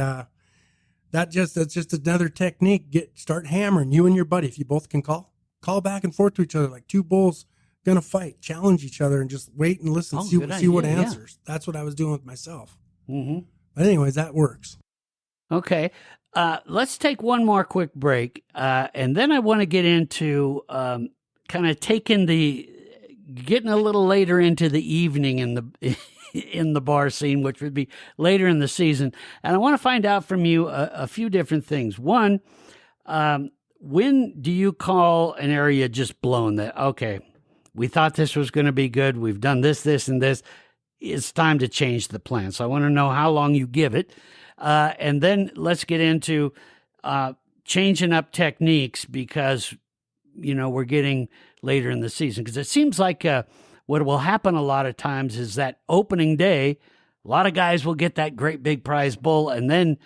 that's just another technique. Start hammering, you and your buddy. If you both can call back and forth to each other, like 2 bulls gonna fight, challenge each other, and just wait and listen, see what answers. That's what I was doing with myself. But anyways, that works. Okay. Let's take one more quick break, and then I want to get into kind of getting a little later into the evening in in the bar scene, which would be later in the season. And I want to find out from you a few different things. One, when do you call an area just blown that, okay, we thought this was going to be good. We've done this, this, and this. It's time to change the plan. So I want to know how long you give it. And then let's get into changing up techniques because, we're getting later in the season. Because it seems like what will happen a lot of times is that opening day, a lot of guys will get that great big prize bull. And then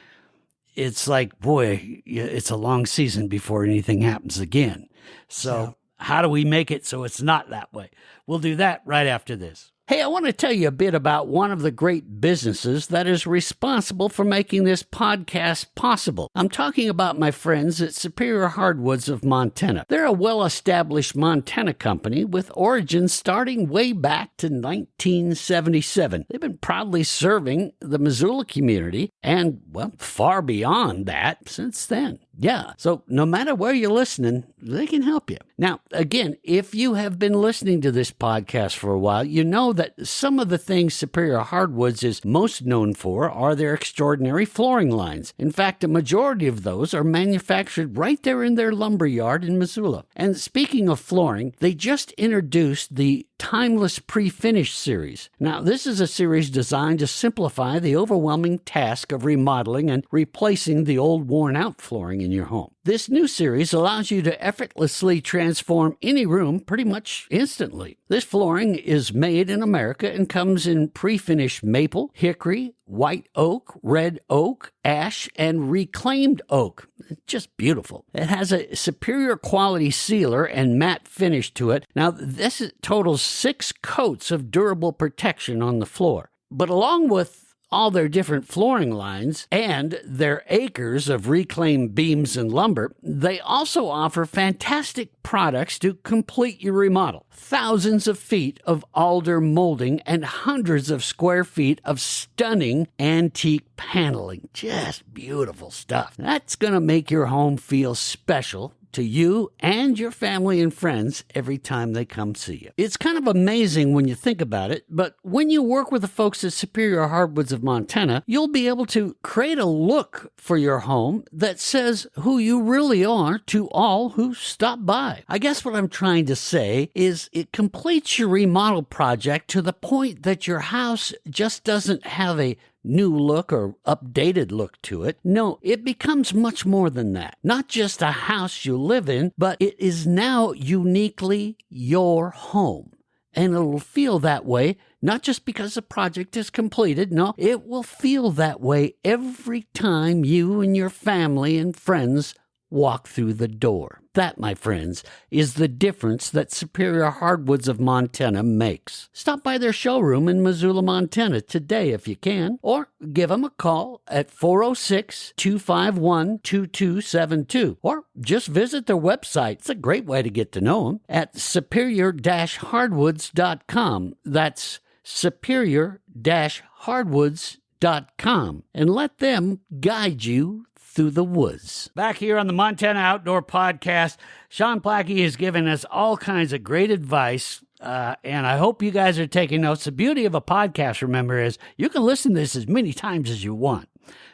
it's like, boy, it's a long season before anything happens again. So how do we make it so it's not that way? We'll do that right after this. Hey, I want to tell you a bit about one of the great businesses that is responsible for making this podcast possible. I'm talking about my friends at Superior Hardwoods of Montana. They're a well-established Montana company with origins starting way back to 1977. They've been proudly serving the Missoula community and, well, far beyond that since then. Yeah, so no matter where you're listening, they can help you. Now, again, if you have been listening to this podcast for a while, you know that some of the things Superior Hardwoods is most known for are their extraordinary flooring lines. In fact, a majority of those are manufactured right there in their lumber yard in Missoula. And speaking of flooring, they just introduced the Timeless Pre-Finish series. Now, this is a series designed to simplify the overwhelming task of remodeling and replacing the old worn-out flooring in your home. This new series allows you to effortlessly transform any room pretty much instantly. This flooring is made in America and comes in pre-finished maple, hickory, white oak, red oak, ash, and reclaimed oak. It's just beautiful. It has a superior quality sealer and matte finish to it. Now, this totals 6 coats of durable protection on the floor. But along with all their different flooring lines and their acres of reclaimed beams and lumber, they also offer fantastic products to complete your remodel. Thousands of feet of alder molding and hundreds of square feet of stunning antique paneling. Just beautiful stuff. That's going to make your home feel special to you and your family and friends every time they come see you. It's kind of amazing when you think about it, but when you work with the folks at Superior Hardwoods of Montana, you'll be able to create a look for your home that says who you really are to all who stop by. I guess what I'm trying to say is it completes your remodel project to the point that your house just doesn't have a new look or updated look to it. No, it becomes much more than that. Not just a house you live in, but it is now uniquely your home. And it'll feel that way, not just because the project is completed. No, it will feel that way every time you and your family and friends walk through the door. That, my friends, is the difference that Superior Hardwoods of Montana makes. Stop by their showroom in Missoula, Montana today if you can, or give them a call at 406-251-2272, or just visit their website. It's a great way to get to know them at superior-hardwoods.com. That's superior-hardwoods.com, and let them guide you through the woods. Back here on the Montana Outdoor Podcast, Shawn Plakke has given us all kinds of great advice, and I hope you guys are taking notes. The beauty of a podcast, remember, is you can listen to this as many times as you want.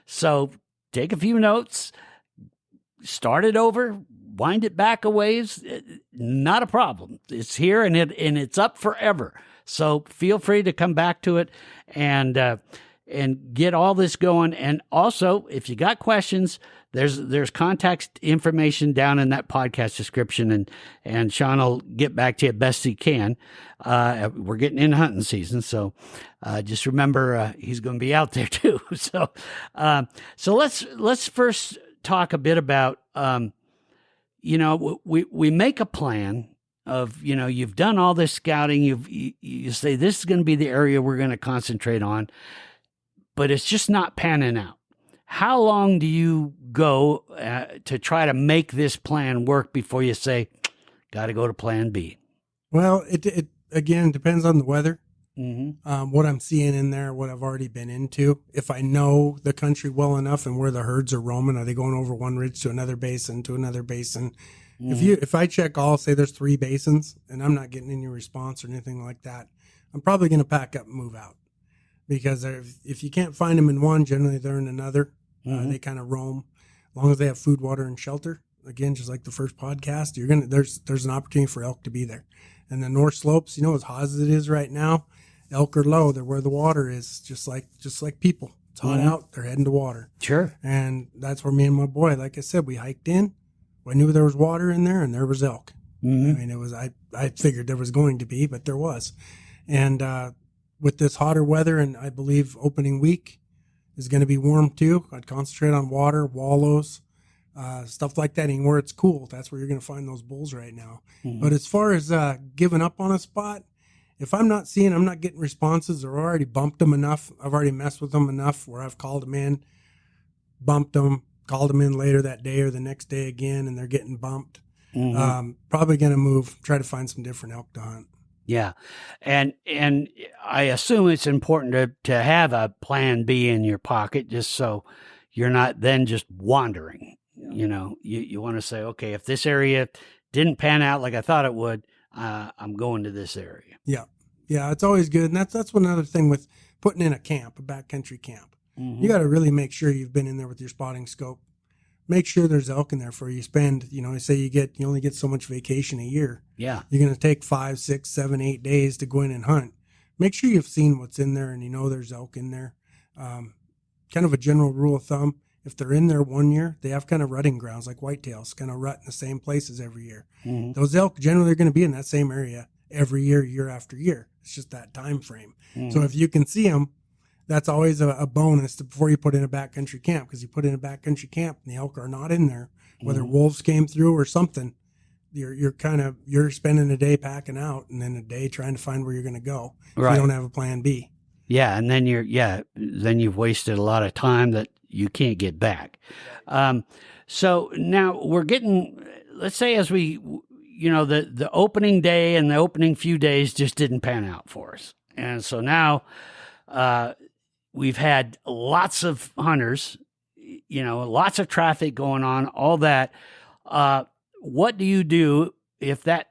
So take a few notes, start it over, wind it back a ways. Not a problem. It's here, and it's up forever. So feel free to come back to it and get all this going. And also, if you got questions, there's contact information down in that podcast description, and Shawn will get back to you best he can. We're getting in hunting season, so just remember he's going to be out there too. So let's first talk a bit about we make a plan of, you've done all this scouting, you say this is going to be the area we're going to concentrate on, but it's just not panning out. How long do you go to try to make this plan work before you say, got to go to plan B? Well, it again depends on the weather. Mm-hmm. What I'm seeing in there, what I've already been into. If I know the country well enough and where the herds are roaming, are they going over one ridge to another basin, Mm-hmm. If I check all, say there's 3 basins and I'm not getting any response or anything like that, I'm probably going to pack up and move out. because if you can't find them in one, generally they're in another. They kind of roam. As long as they have food, water, and shelter, again, just like the first podcast, there's an opportunity for elk to be there. And the North Slopes, as hot as it is right now, elk are low. They're where the water is, just like people. It's hot out. They're heading to water. Sure. And that's where me and my boy, like I said, we hiked in. I knew there was water in there, and there was elk. I mean, it was I figured there was going to be, but there was. And with this hotter weather, and I believe opening week is going to be warm too, I'd concentrate on water, wallows, stuff like that. Anywhere it's cool, that's where you're going to find those bulls right now. But as far as giving up on a spot, if I'm not getting responses, or already bumped them enough, I've already messed with them enough where I've called them in, bumped them, called them in later that day or the next day again, and they're getting bumped. Probably going to try to find some different elk to hunt. Yeah. And I assume it's important to have a plan B in your pocket, just so you're not then just wandering. You want to say, okay, if this area didn't pan out like I thought it would, I'm going to this area. Yeah. Yeah. It's always good. And that's one other thing with putting in a backcountry camp. You got to really make sure you've been in there with your spotting scope. Make sure there's elk in there for you. Spend, say you only get so much vacation a year. Yeah. You're going to take 5, 6, 7, 8 days to go in and hunt. Make sure you've seen what's in there and there's elk in there. Kind of a general rule of thumb, if they're in there 1 year, they have kind of rutting grounds like whitetails, kind of rut in the same places every year. Those elk generally are going to be in that same area every year, year after year. It's just that time frame. So if you can see them, that's always a bonus before you put in a backcountry camp, because you put in a backcountry camp and the elk are not in there, whether wolves came through or something. You're spending a day packing out and then a day trying to find where you're going to go. Right. If you don't have a plan B. Yeah, and then you've wasted a lot of time that you can't get back. So now we're getting, let's say, as we, the opening day and the opening few days just didn't pan out for us, and so now we've had lots of hunters, lots of traffic going on, all that. What do you do if that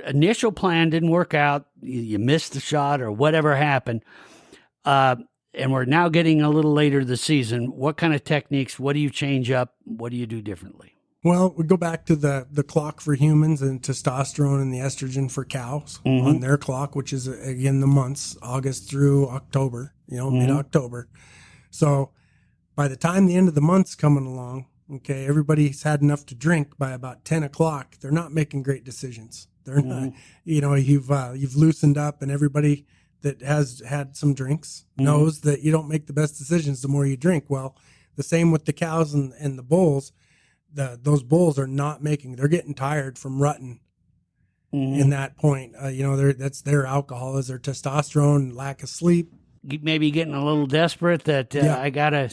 initial plan didn't work out, you missed the shot or whatever happened, and we're now getting a little later this season? What kind of techniques, what do you change up? What do you do differently? Well, we go back to the clock for humans and testosterone and the estrogen for cows on their clock, which is, again, the months, August through October, mid-October. So by the time the end of the month's coming along, okay, everybody's had enough to drink by about 10 o'clock. They're not making great decisions. They're not, you've loosened up, and everybody that has had some drinks knows that you don't make the best decisions the more you drink. Well, the same with the cows and the bulls. Those bulls are not they're getting tired from rutting in that point. That's their alcohol, is their testosterone, lack of sleep. Maybe getting a little desperate that I gotta,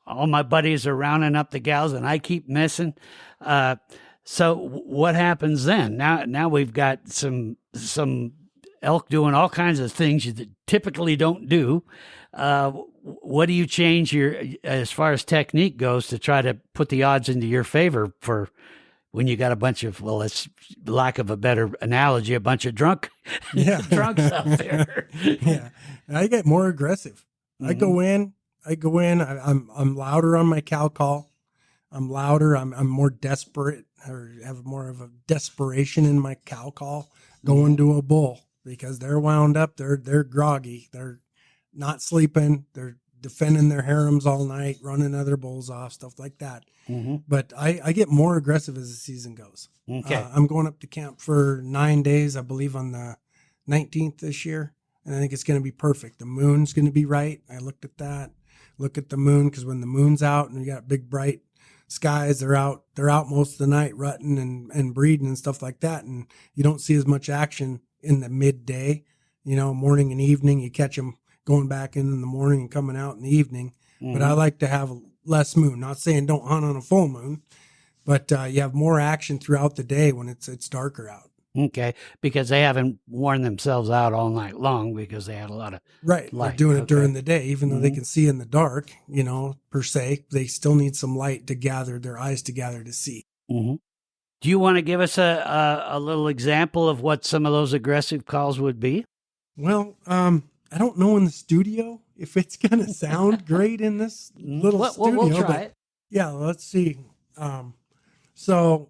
all my buddies are rounding up the gals and I keep missing. So what happens then? Now we've got some elk doing all kinds of things that typically don't do. What do you change as far as technique goes to try to put the odds into your favor for when you got a bunch of, well, it's lack of a better analogy, a bunch of drunks out there? Yeah. I get more aggressive. I go in, I'm louder on my cow call. I'm louder. I'm more desperate, or have more of a desperation in my cow call going to a bull, because they're wound up. They're groggy. They're not sleeping. They're defending their harems all night, running other bulls off, stuff like that. But I get more aggressive as the season goes. Okay. I'm going up to camp for 9 days, I believe, on the 19th this year. And I think it's going to be perfect. The moon's going to be right. I looked at that. Look at the moon, because when the moon's out and you got big bright skies, they're out most of the night rutting and breeding and stuff like that. And you don't see as much action in the midday, morning and evening. You catch them going back in the morning and coming out in the evening. But I like to have less moon. Not saying don't hunt on a full moon, but you have more action throughout the day when it's darker out. Okay, because they haven't worn themselves out all night long because they had a lot of light. They're doing it during the day, even though they can see in the dark, per se. They still need some light to gather their eyes together to see. Do you want to give us a little example of what some of those aggressive calls would be? Well, I don't know in the studio if it's going to sound great in this little studio. We'll try it. Yeah, let's see. So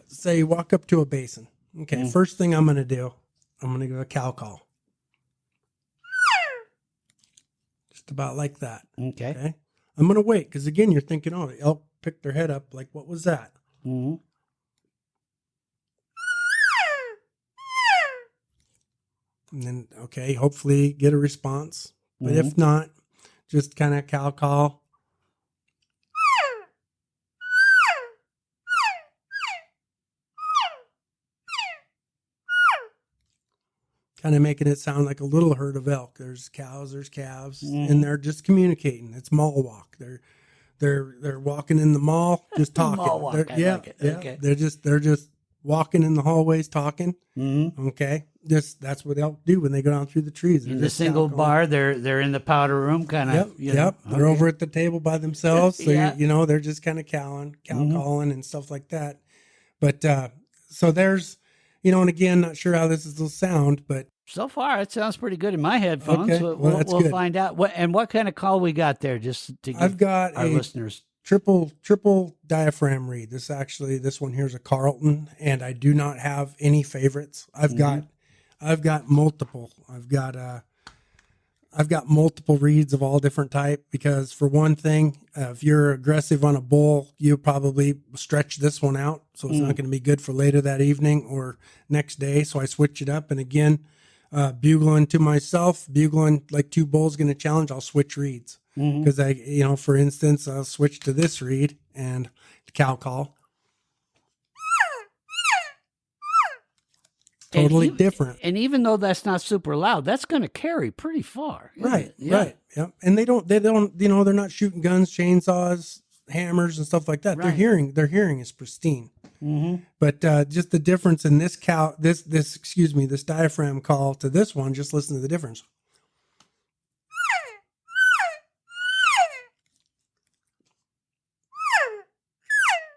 say you walk up to a basin. Okay, first thing I'm going to do, I'm going to go a cow call. Just about like that. Okay. I'm going to wait because, again, you're thinking, oh, the elk picked their head up. Like, what was that? Mm-hmm. And then, okay, hopefully get a response. But if not, just kind of cow call. Kind of making it sound like a little herd of elk. There's cows, there's calves, and they're just communicating. It's mall walk. They're walking in the mall, just talking. Mall walk, I like it. Yeah. Okay. They're just walking in the hallways, talking. Okay, that's what elk do when they go down through the trees. In the single bar, they're in the powder room, kind of. Yep. They're over at the table by themselves, so they're just kind of cow calling and stuff like that. But so there's. And again, not sure how this will sound, but so far it sounds pretty good in my headphones. Okay. We'll find out. What kind of call we got there, just to give I've got our listeners triple diaphragm reed. This one here's a Carlton, and I do not have any favorites. I've got multiple. I've got multiple reeds of all different type because, for one thing, if you're aggressive on a bull, you probably stretch this one out, so it's not going to be good for later that evening or next day. So I switch it up, and again, bugling to myself, bugling like two bulls going to challenge. I'll switch reeds because for instance, I'll switch to this reed and cow call. Totally different. And even though that's not super loud, that's going to carry pretty far. Right. Yep. And they don't, they're not shooting guns, chainsaws, hammers and stuff like that. Right. Their hearing is pristine. But just the difference in this this diaphragm call to this one, just listen to the difference.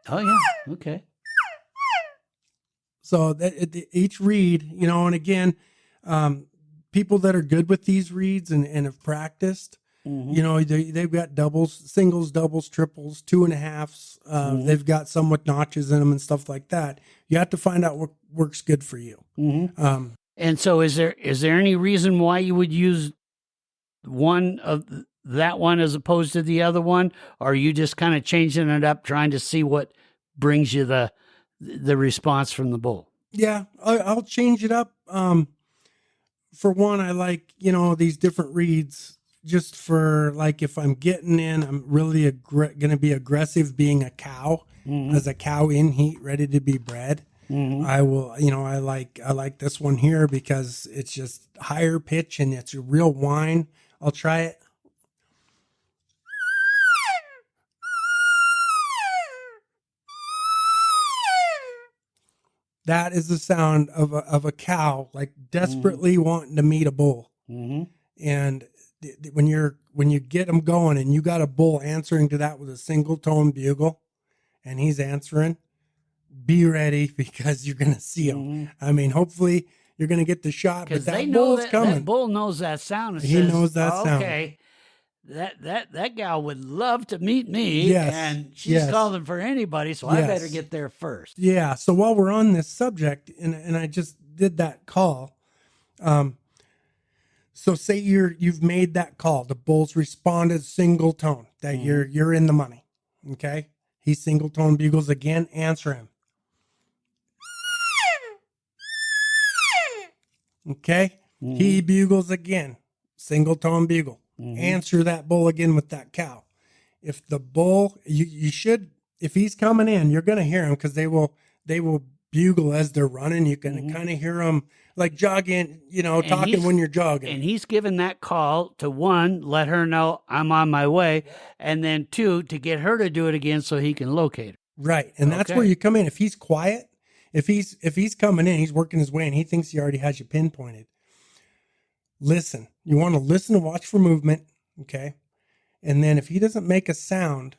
Oh yeah. Okay. So each reed, and again, people that are good with these reeds and have practiced, they've got doubles, singles, doubles, triples, 2.5s. They've got some with notches in them and stuff like that. You have to find out what works good for you. And so is there any reason why you would use one of that one as opposed to the other one? Or are you just kind of changing it up, trying to see what brings you the response from the bull? Yeah, I'll change it up. For one, I like, these different reeds just for like, if I'm getting in, I'm really going to be aggressive being a cow, as a cow in heat, ready to be bred. I will, I like this one here because it's just higher pitch and it's a real whine. I'll try it. That is the sound of a cow, like desperately wanting to meet a bull. And when you get them going and you got a bull answering to that with a single tone bugle and he's answering, be ready because you're going to see him. I mean, hopefully you're going to get the shot, but that bull's coming. That bull knows that sound. And he says, knows that sound. Okay, that gal would love to meet me, yes, and she's calling for anybody, so I better get there first. Yeah. So while we're on this subject, and I just did that call, so say you've made that call, the bull's responded single tone, that you're in the money. Okay, he single tone bugles again, answer him. Okay, he bugles again, single tone bugle. Answer that bull again with that cow. If the bull, you should, if he's coming in, you're going to hear him because they will bugle as they're running. You can kind of hear them like jogging, talking when you're jogging. And he's given that call to, one, let her know I'm on my way, and then two, to get her to do it again so he can locate her. Right. And that's where you come in. If he's quiet, if he's coming in, he's working his way and he thinks he already has you pinpointed. Listen. You want to listen and watch for movement, okay? And then if he doesn't make a sound,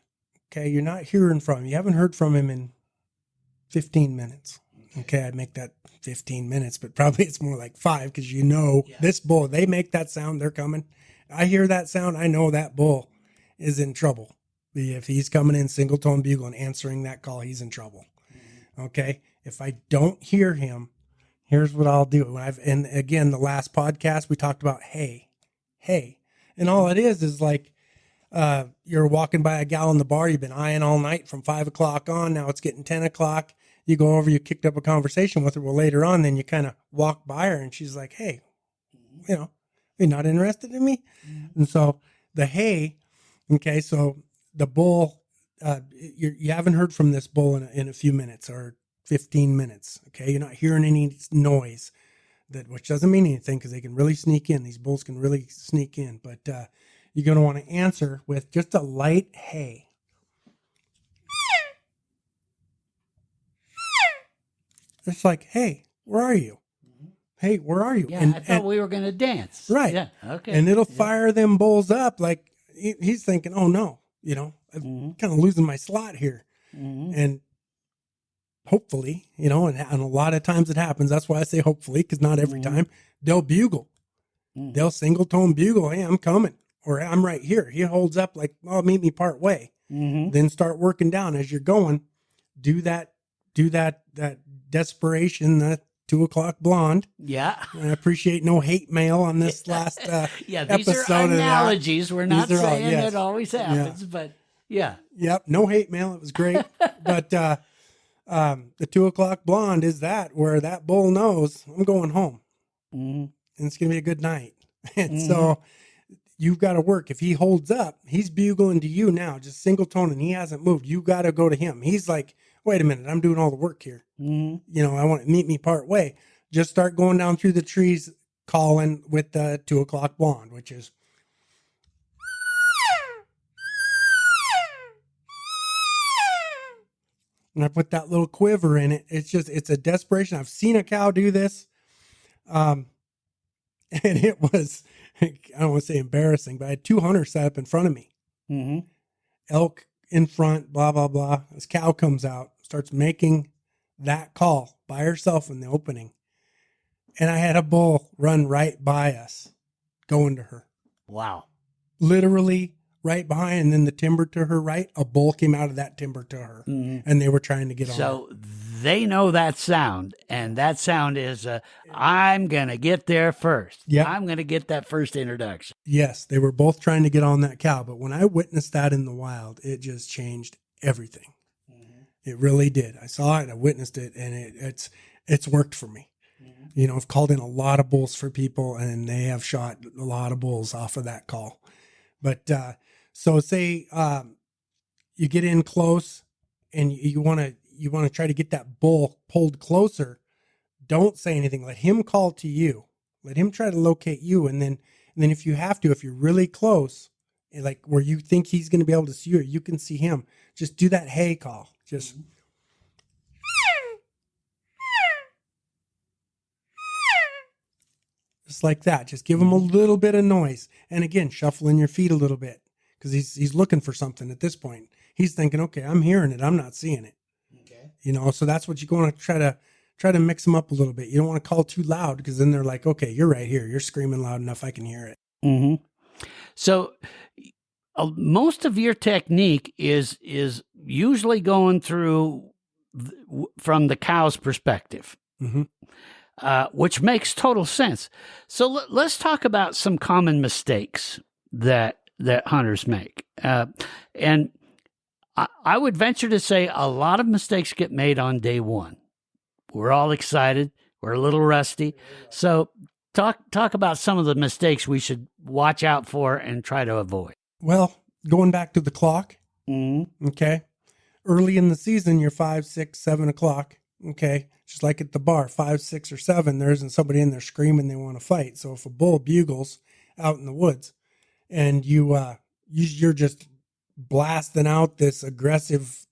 okay, you're not hearing from him. You haven't heard from him in 15 minutes. Okay, I'd make that 15 minutes, but probably it's more like 5 because this bull, they make that sound, they're coming. I hear that sound, I know that bull is in trouble. If he's coming in single tone bugle and answering that call, he's in trouble. Okay, if I don't hear him, here's what I'll do. And again, the last podcast we talked about hey, and all it is like you're walking by a gal in the bar you've been eyeing all night from 5 o'clock on. Now it's getting 10 o'clock. You go over, you kicked up a conversation with her. Well, later on, then you kind of walk by her and she's like, hey, you're not interested in me? And so the hey, okay, so the bull, you haven't heard from this bull in a few minutes or 15 minutes. Okay, you're not hearing any noise, which doesn't mean anything because they can really sneak in. These bulls can really sneak in, but you're going to want to answer with just a light hey. It's like, hey, where are you? Hey, where are you? Yeah, I thought we were going to dance. Right. Yeah. Okay. And it'll fire them bulls up like he's thinking, oh no, I'm kind of losing my slot here. And hopefully, and a lot of times it happens. That's why I say hopefully, because not every time they'll bugle. They'll single tone bugle. Hey, I'm coming, or I'm right here. He holds up like, oh, meet me part way. Then start working down as you're going. Do that desperation, that 2 o'clock blonde. Yeah. I appreciate no hate mail on this last these episode are of that. analogies. We're not saying yes. it always happens, but yeah. Yep, no hate mail. It was great. But the 2 o'clock blonde is that where that bull knows I'm going home. And it's going to be a good night. And so you've got to work. If he holds up, he's bugling to you now, just single tone, and he hasn't moved. You got to go to him. He's like, wait a minute, I'm doing all the work here. I want to meet me part way. Just start going down through the trees, calling with the 2 o'clock blonde, which is. And I put that little quiver in it. It's a desperation. I've seen a cow do this. And it was, I don't want to say embarrassing, but I had 2 hunters set up in front of me. Elk in front, blah, blah, blah. This cow comes out, starts making that call by herself in the opening. And I had a bull run right by us, going to her. Wow. Literally right behind, and then the timber to her right, a bull came out of that timber to her. And they were trying to get on. So they know that sound, and that sound is, I'm going to get there first. Yeah. I'm going to get that first introduction. Yes, they were both trying to get on that cow. But when I witnessed that in the wild, it just changed everything. It really did. I saw it, I witnessed it, and it's worked for me. I've called in a lot of bulls for people, and they have shot a lot of bulls off of that call. But so say you get in close, and you want to try to get that bull pulled closer. Don't say anything. Let him call to you. Let him try to locate you, and then if you have to, if you're really close, like where you think he's going to be able to see you, or you can see him, just do that hey call. Just like that. Just give him a little bit of noise. And again, shuffling your feet a little bit because he's looking for something at this point. He's thinking, okay, I'm hearing it. I'm not seeing it. Okay. So that's what you're going to try to mix them up a little bit. You don't want to call too loud because then they're like, okay, you're right here. You're screaming loud enough. I can hear it. So most of your technique is usually going through from the cow's perspective, which makes total sense. So let's talk about some common mistakes that hunters make. And I would venture to say a lot of mistakes get made on day one. We're all excited. We're a little rusty. So talk about some of the mistakes we should watch out for and try to avoid. Well, going back to the clock, okay, early in the season, you're 5, 6, 7 o'clock, okay, just like at the bar, 5, 6, or 7, there isn't somebody in there screaming they want to fight. So if a bull bugles out in the woods and you're just blasting out this aggressive,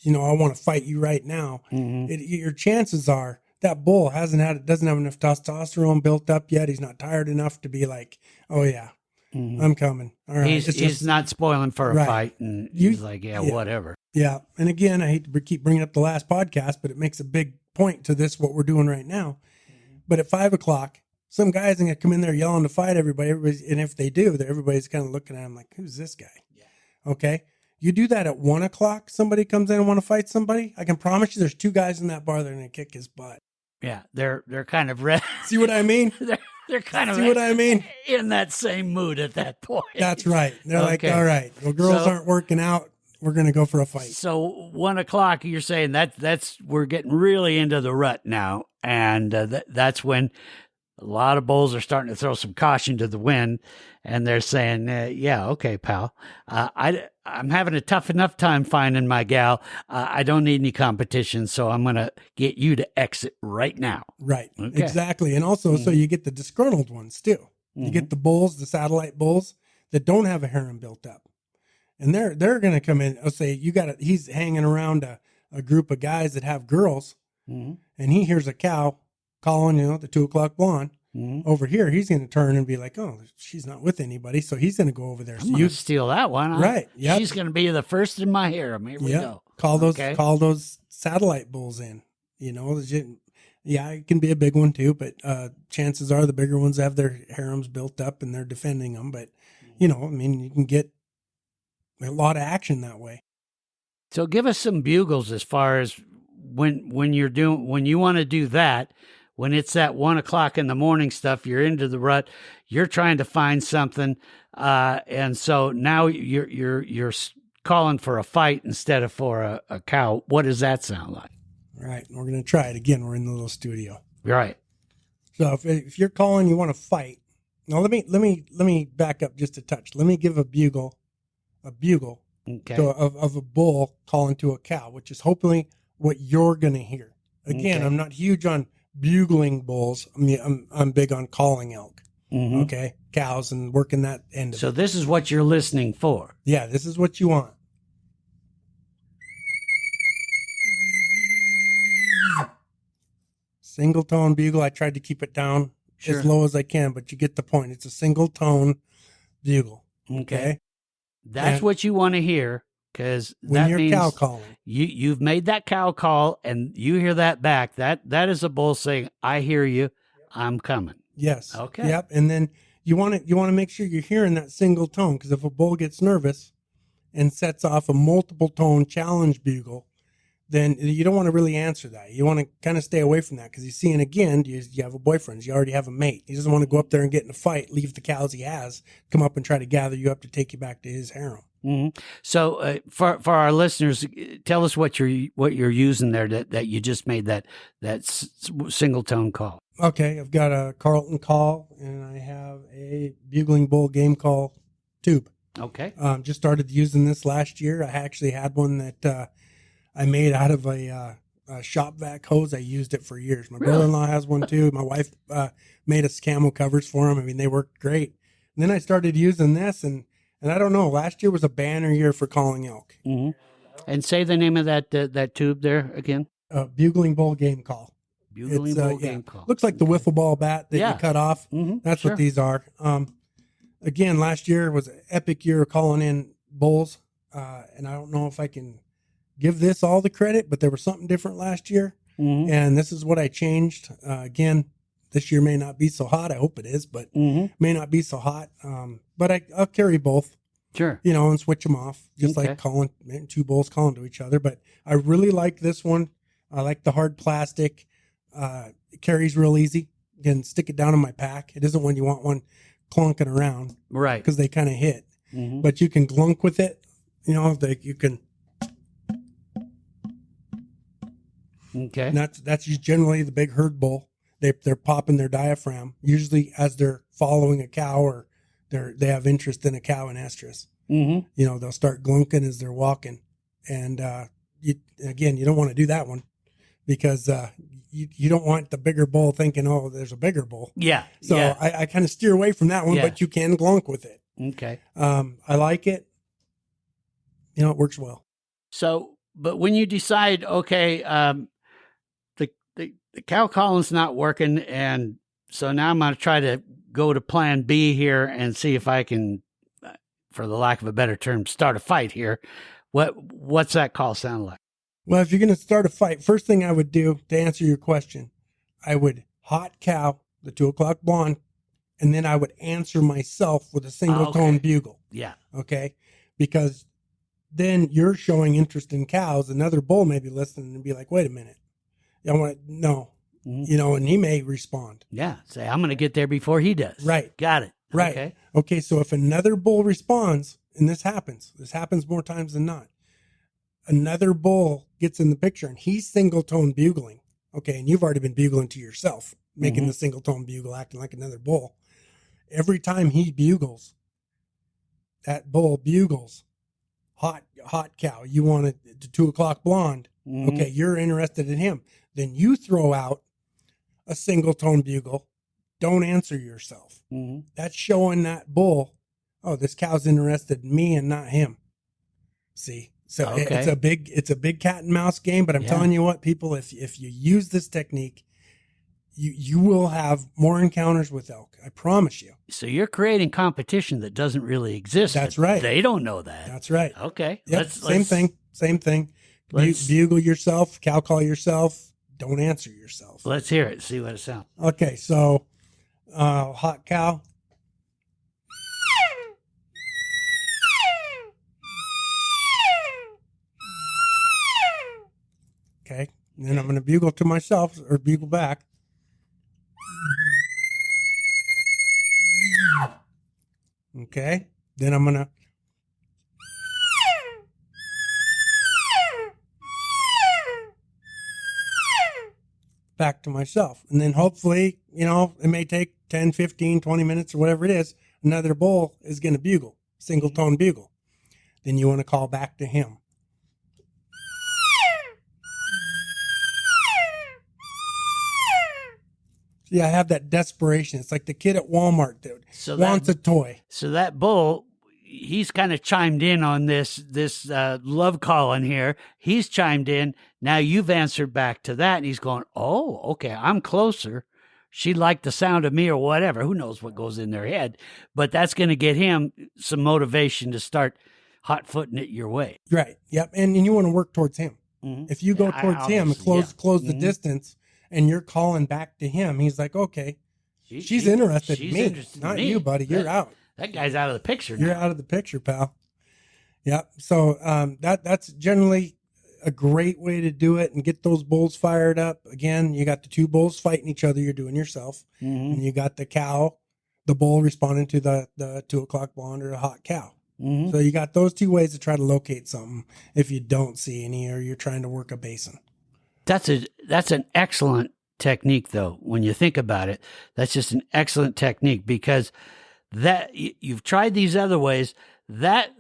I want to fight you right now, your chances are that bull doesn't have enough testosterone built up yet. He's not tired enough to be like, oh yeah, I'm coming. All right. He's not spoiling for a fight, and he's like, yeah, whatever. Yeah. And again, I hate to keep bringing up the last podcast, but it makes a big point to this, what we're doing right now. But at 5 o'clock, some guys are going to come in there yelling to fight everybody. And if they do, everybody's kind of looking at them like, who's this guy? Yeah. Okay. You do that at 1 o'clock, somebody comes in and want to fight somebody. I can promise you there's 2 guys in that bar that are going to kick his butt. Yeah. They're kind of red. See what I mean? They're kind of See what I mean? in that same mood at that point. That's right. They're like, all right, well, girls aren't working out. We're going to go for a fight. So 1 o'clock, you're saying that's we're getting really into the rut now. And that's when a lot of bulls are starting to throw some caution to the wind. And they're saying, yeah, okay, pal. I'm having a tough enough time finding my gal. I don't need any competition, so I'm going to get you to exit right now. Right, okay. Exactly. And also, so you get the disgruntled ones, too. You get the bulls, the satellite bulls that don't have a harem built up. And they're going to come in. I'll say, he's hanging around a group of guys that have girls, and he hears a cow calling, the 2 o'clock blonde. Over here, he's going to turn and be like, oh, she's not with anybody. So he's going to go over there. I'm going to steal that one. Right. Yep. She's going to be the first in my harem. Here we go. Call those satellite bulls in, Yeah, it can be a big one too, but chances are the bigger ones have their harems built up and they're defending them. But, you can get a lot of action that way. So give us some bugles as far as when you want to do that. When it's that 1 o'clock in the morning stuff, you're into the rut, you're trying to find something. And so now you're calling for a fight instead of for a cow. What does that sound like? All right. We're going to try it again. We're in the little studio. Right. So if you're calling, you want to fight. Now let me back up just a touch. Let me give a bugle okay. of a bull calling to a cow, which is hopefully what you're going to hear. Again, okay. I'm not huge on bugling bulls. I'm big on calling elk. Okay, cows and working that end. So this is what you're listening for. Yeah, this is what you want. Single tone bugle. I tried to keep it down as low as I can, but you get the point. It's a single tone bugle. Okay, that's what you want to hear. Because when you're cow calling, you've made that cow call and you hear that back. That is a bull saying, "I hear you, I'm coming." Yes. Okay. Yep. And then you want to make sure you're hearing that single tone, because if a bull gets nervous and sets off a multiple tone challenge bugle, then you don't want to really answer that. You want to kind of stay away from that, because he's seeing again, you have a boyfriend, you already have a mate. He doesn't want to go up there and get in a fight, leave the cows he has, come up and try to gather you up to take you back to his harem. So for our listeners, tell us what you're using there that you just made that single tone call. Okay, I've got a Carlton call and I have a bugling bull game call tube. Okay, just started using this last year. I actually had one that I made out of a shop vac hose. I used it for years. My brother-in-law has one too. My wife made us camo covers for them. They worked great. And then I started using this and I don't know, last year was a banner year for calling elk. And say the name of that tube there again. Bugling bull game call. Bugling bull game call. Looks like the wiffle ball bat that you cut off. That's what these are. Again, last year was an epic year of calling in bulls. And I don't know if I can give this all the credit, but there was something different last year. And this is what I changed. Again, this year may not be so hot. I hope it is, but may not be so hot. But I'll carry both. Sure. And switch them off, just like calling 2 bulls calling to each other. But I really like this one. I like the hard plastic. It carries real easy. You can stick it down in my pack. It isn't when you want one clunking around. Right. Because they kind of hit. But you can glunk with it. You can. Okay. And that's generally the big herd bull. They're popping their diaphragm, usually as they're following a cow or they have interest in a cow in estrus. They'll start glunking as they're walking. And you don't want to do that one because you don't want the bigger bull thinking, oh, there's a bigger bull. Yeah. So I kind of steer away from that one, but you can glunk with it. Okay. I like it. It works well. So, but when you decide, okay, the cow calling's not working, and so now I'm going to try to go to plan B here and see if I can, for the lack of a better term, start a fight here. What's that call sound like? Well, if you're going to start a fight, first thing I would do to answer your question, I would hot cow the 2 o'clock blonde, and then I would answer myself with a single tone bugle. Yeah. Okay. Because then you're showing interest in cows. Another bull may be listening and be like, wait a minute. I want to, no, and he may respond. Yeah. Say, I'm going to get there before he does. Right. Got it. Right. Okay. So if another bull responds, and this happens more times than not, another bull gets in the picture and he's single tone bugling. Okay. And you've already been bugling to yourself, making the single tone bugle, acting like another bull. Every time he bugles, that bull bugles, hot cow, you want it to 2 o'clock blonde. Okay. You're interested in him. Then you throw out a single tone bugle. Don't answer yourself. That's showing that bull, oh, this cow's interested in me and not him. See? So it's a big cat and mouse game, but I'm telling you what, people, if you use this technique, you will have more encounters with elk. I promise you. So you're creating competition that doesn't really exist. That's right. They don't know that. That's right. Okay. Yep. Same thing. Bugle yourself, cow call yourself. Don't answer yourself. Let's hear it. See what it sounds. Okay. So, hot cow. Okay. And then I'm going to bugle to myself or bugle back. Okay. Then I'm going to back to myself. And then hopefully, it may take 10, 15, 20 minutes or whatever it is. Another bull is going to bugle, single tone bugle. Then you want to call back to him. Yeah, I have that desperation. It's like the kid at Walmart that wants a toy. So that bull, he's kind of chimed in on this love calling here. He's chimed in. Now you've answered back to that, and he's going, oh, okay, I'm closer. She liked the sound of me or whatever. Who knows what goes in their head? But that's going to get him some motivation to start hot-footing it your way. Right, yep, and you want to work towards him. If you go towards him, close the distance, and you're calling back to him, he's like, okay, she's interested in me, not you, buddy. You're out. That guy's out of the picture now. You're out of the picture, pal. Yeah. So that's generally a great way to do it and get those bulls fired up. Again, you got the two bulls fighting each other. You're doing yourself. And you got the cow, the bull responding to the 2 o'clock blonde or the hot cow. So you got those two ways to try to locate something if you don't see any or you're trying to work a basin. That's an excellent technique, though. When you think about it, that's just an excellent technique because that you've tried these other ways. That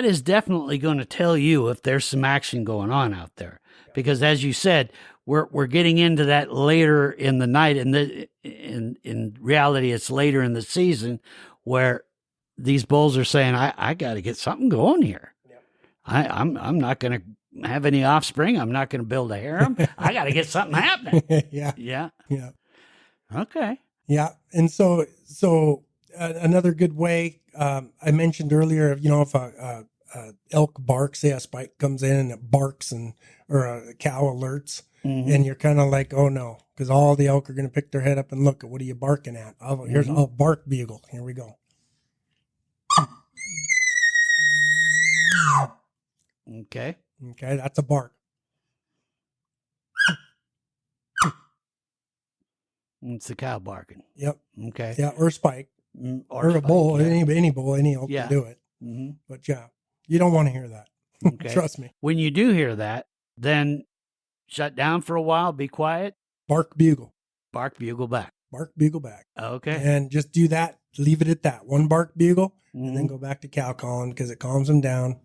is definitely going to tell you if there's some action going on out there. Because as you said, we're getting into that later in the night, and in reality, it's later in the season where these bulls are saying, "I got to get something going here. I'm not going to have any offspring. I'm not going to build a harem. I got to get something happening." Yeah. Okay. Yeah, and so another good way I mentioned earlier, if a elk barks, say a spike comes in and it barks or a cow alerts, and you're kind of like, oh no, because all the elk are going to pick their head up and look at what are you barking at? Here's a bark bugle. Here we go. Okay, that's a bark. It's the cow barking. Yep. Okay. Yeah, or spike. Or a spike, bull. Yeah. Any bull, any elk can do it. But yeah, you don't want to hear that. Okay. Trust me. When you do hear that, then shut down for a while, be quiet. Bark bugle. Bark bugle back. Bark bugle back. Okay. And just do that. Leave it at that. One bark bugle, and then go back to cow calling because it calms them down.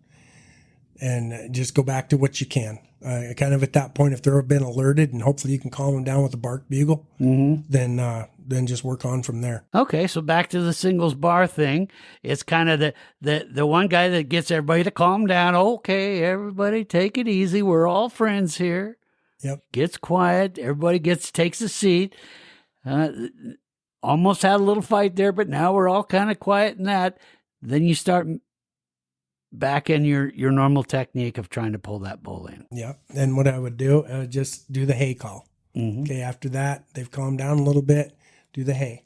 And just go back to what you can. Kind of at that point, if they've been alerted, and hopefully you can calm them down with a bark bugle, then just work on from there. Okay, so back to the singles bar thing. It's kind of the one guy that gets everybody to calm down. Okay, everybody take it easy. We're all friends here. Yep. Gets quiet. Everybody takes a seat. Almost had a little fight there, but now we're all kind of quiet in that. Then you start back in your normal technique of trying to pull that bull in. Yep. And what I would do, just do the hay call. Mm-hmm. Okay. After that, they've calmed down a little bit. Do the hay.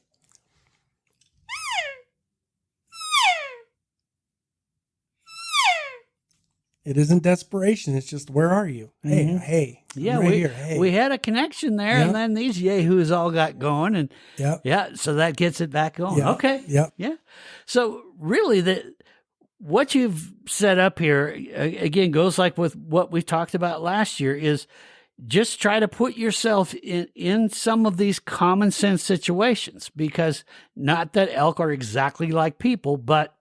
It isn't desperation. It's just, where are you? Hey, hey. Yeah, I'm right here. Hey. we had a connection there, Yep. and then these yahoos all got going, and so that gets it back going. Yep. Okay. Yep. Yeah. So really, what you've set up here, again, goes like with what we talked about last year, is just try to put yourself in some of these common sense situations, because not that elk are exactly like people, but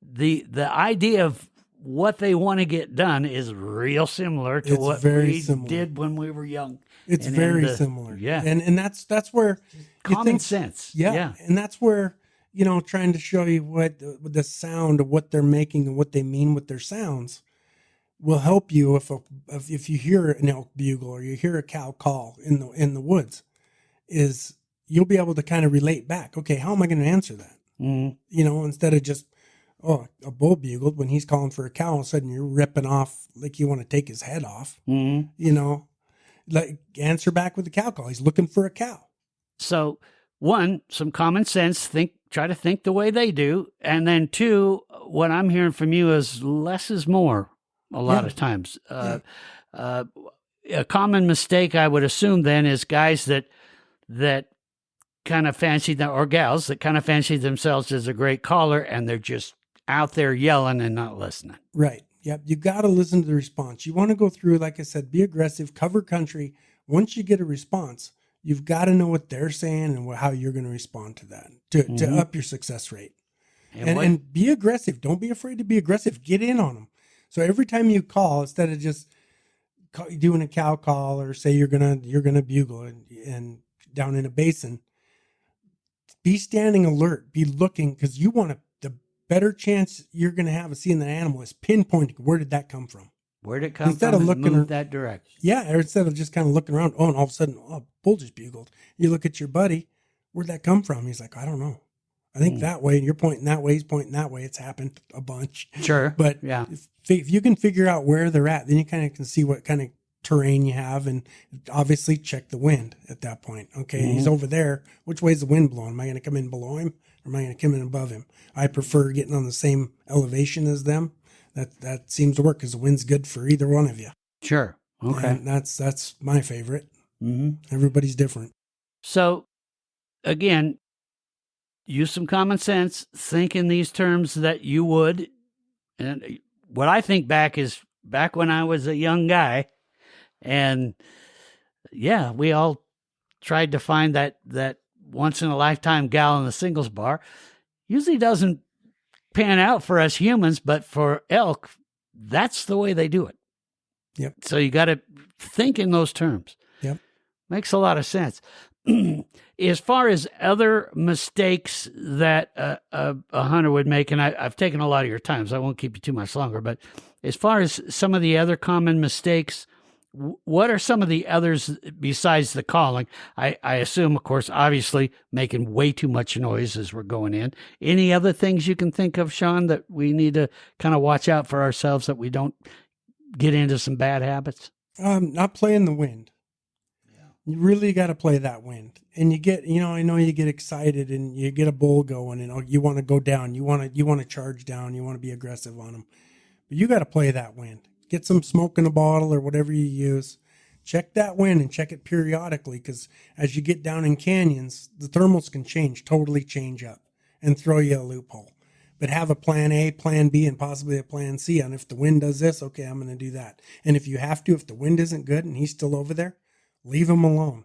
the idea of what they want to get done is real similar to what we did when we were young. It's very similar. Yeah. And that's where common sense. Yeah. And that's where, trying to show you what the sound of what they're making and what they mean with their sounds will help you if you hear an elk bugle or you hear a cow call in the woods, is you'll be able to kind of relate back. Okay, how am I going to answer that? Mm-hmm. Instead of just, a bull bugled when he's calling for a cow, all of a sudden you're ripping off like you want to take his head off. Mm-hmm. Like answer back with the cow call. He's looking for a cow. So one, some common sense, try to think the way they do. And then two, what I'm hearing from you is less is more a lot of times. A common mistake I would assume then is guys that kind of fancy them, or gals that kind of fancy themselves as a great caller, and they're just out there yelling and not listening. Right. Yep. You got to listen to the response. You want to go through, like I said, be aggressive, cover country. Once you get a response, you've got to know what they're saying and how you're going to respond to that to up your success rate. And be aggressive. Don't be afraid to be aggressive. Get in on them. So every time you call, instead of just doing a cow call, or say you're gonna bugle and down in a basin, be standing alert. Be looking, because you want the better chance you're going to have of seeing the animal is pinpointing where did that come from. Where did it come instead from? Of looking move that direction. Yeah, or instead of just kind of looking around. And all of a sudden, bull just bugled. You look at your buddy. Where'd that come from? He's like, I don't know. I think that way, and you're pointing that way. He's pointing that way. It's happened a bunch. Sure, but yeah, if you can figure out where they're at, then you kind of can see what kind of terrain you have, and obviously check the wind at that point. Okay, he's over there. Which way is the wind blowing? Am I going to come in below him, or am I going to come in above him? I prefer getting on the same elevation as them. That seems to work, because the wind's good for either one of you. Sure. Okay. And that's my favorite. Everybody's different. So again, use some common sense. Think in these terms that you would. And what I think back is back when I was a young guy, and yeah, we all tried to find that once in a lifetime gal in the singles bar. Usually doesn't pan out for us humans, but for elk, that's the way they do it. Yep. So you got to think in those terms. Yep. Makes a lot of sense. As far as other mistakes that a hunter would make, and I've taken a lot of your time, so I won't keep you too much longer, but as far as some of the other common mistakes, what are some of the others besides the calling? I assume, of course, obviously making way too much noise as we're going in. Any other things you can think of, Shawn, that we need to kind of watch out for ourselves, that we don't get into some bad habits? Not playing the wind. You really got to play that wind. And you get, I know you get excited and you get a bull going, and you want to go down. You want to charge down. You want to be aggressive on them. But you got to play that wind. Get some smoke in a bottle or whatever you use. Check that wind and check it periodically, because as you get down in canyons, the thermals can totally change up and throw you a loophole. But have a plan A, plan B, and possibly a plan C. And if the wind does this, okay, I'm going to do that. And if you have to, if the wind isn't good and he's still over there, leave him alone.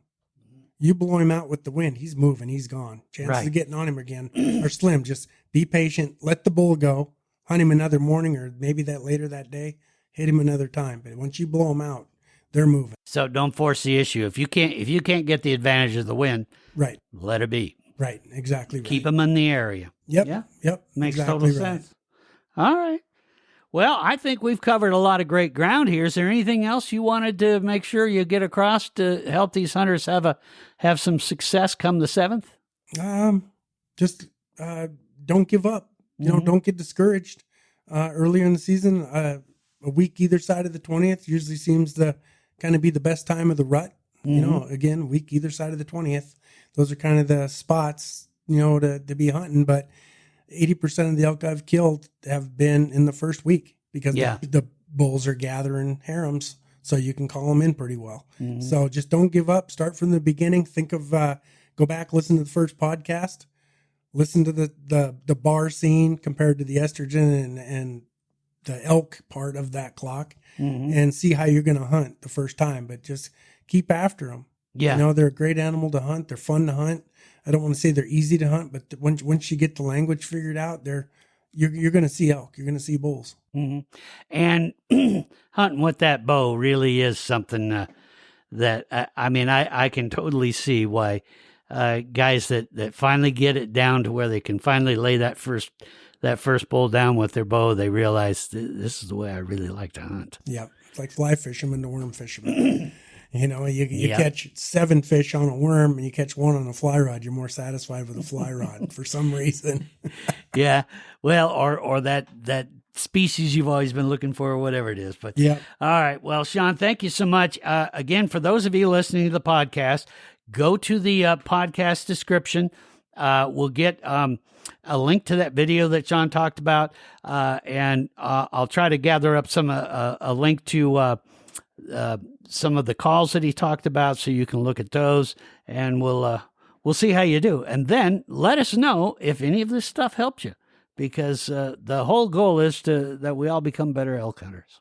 You blow him out with the wind, he's moving, he's gone. Chances of getting on him again are slim. Just be patient, let the bull go, hunt him another morning, or maybe later that day, hit him another time. But once you blow them out, they're moving. So don't force the issue. If you can't get the advantage of the wind, right, let it be. Right, exactly right. Keep them in the area. Yep. Yeah. Yep. Makes exactly total sense. All right. Well, I think we've covered a lot of great ground here. Is there anything else you wanted to make sure you get across to help these hunters have some success come the 7th? Just don't give up. Don't get discouraged. earlier in the season. A week either side of the 20th usually seems to kind of be the best time of the rut. You know, again, week either side of the 20th. Those are kind of the spots, to be hunting. But 80% of the elk I've killed have been in the first week because the bulls are gathering harems, so you can call them in pretty well. So just don't give up. Start from the beginning. Think of go back, listen to the first podcast, listen to the bar scene compared to the estrogen and the elk part of that clock, and see how you're going to hunt the first time. But just keep after them. Yeah, they're a great animal to hunt. They're fun to hunt. I don't want to say they're easy to hunt, but once you get the language figured out, you're going to see elk. You're going to see bulls. And hunting with that bow really is something that I can totally see why guys that finally get it down to where they can finally lay that first bull down with their bow, they realize this is the way I really like to hunt. Yeah, it's like fly fishermen to worm fishermen. You catch 7 fish on a worm and you catch 1 on a fly rod. You're more satisfied with a fly rod for some reason. Yeah. Well, or that species you've always been looking for or whatever it is. But yeah. All right. Well, Shawn, thank you so much. Again, for those of you listening to the podcast, go to the podcast description. We'll get a link to that video that Shawn talked about. And I'll try to gather up a link to some of the calls that he talked about, so you can look at those, and we'll see how you do. And then let us know if any of this stuff helped you, because the whole goal is that we all become better elk hunters.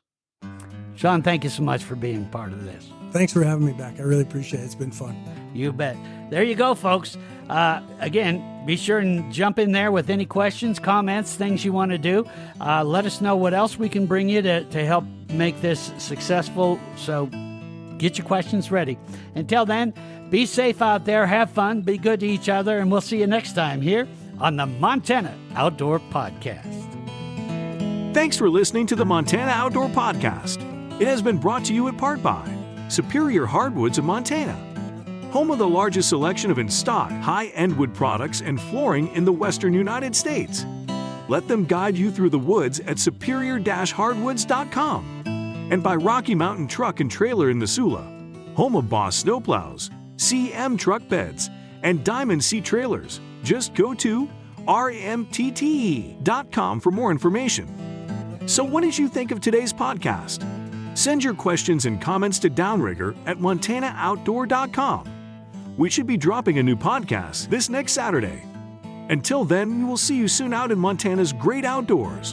Shawn, thank you so much for being part of this. Thanks for having me back. I really appreciate it. It's been fun. You bet. There you go, folks. Again, be sure and jump in there with any questions, comments, things you want to do. Let us know what else we can bring you to help make this successful. So get your questions ready. Until then, be safe out there, have fun, be good to each other, and we'll see you next time here on the Montana Outdoor Podcast. Thanks for listening to the Montana Outdoor Podcast. It has been brought to you in part by Superior Hardwoods of Montana, home of the largest selection of in-stock high-end wood products and flooring in the western United States. Let them guide you through the woods at superior-hardwoods.com. And by Rocky Mountain Truck and Trailer in Missoula, home of Boss Snowplows, CM Truck Beds, and Diamond Sea Trailers. Just go to rmtte.com for more information. So what did you think of today's podcast? Send your questions and comments to Downrigger at montanooutdoor.com. We should be dropping a new podcast this next Saturday. Until then, we will see you soon out in Montana's great outdoors.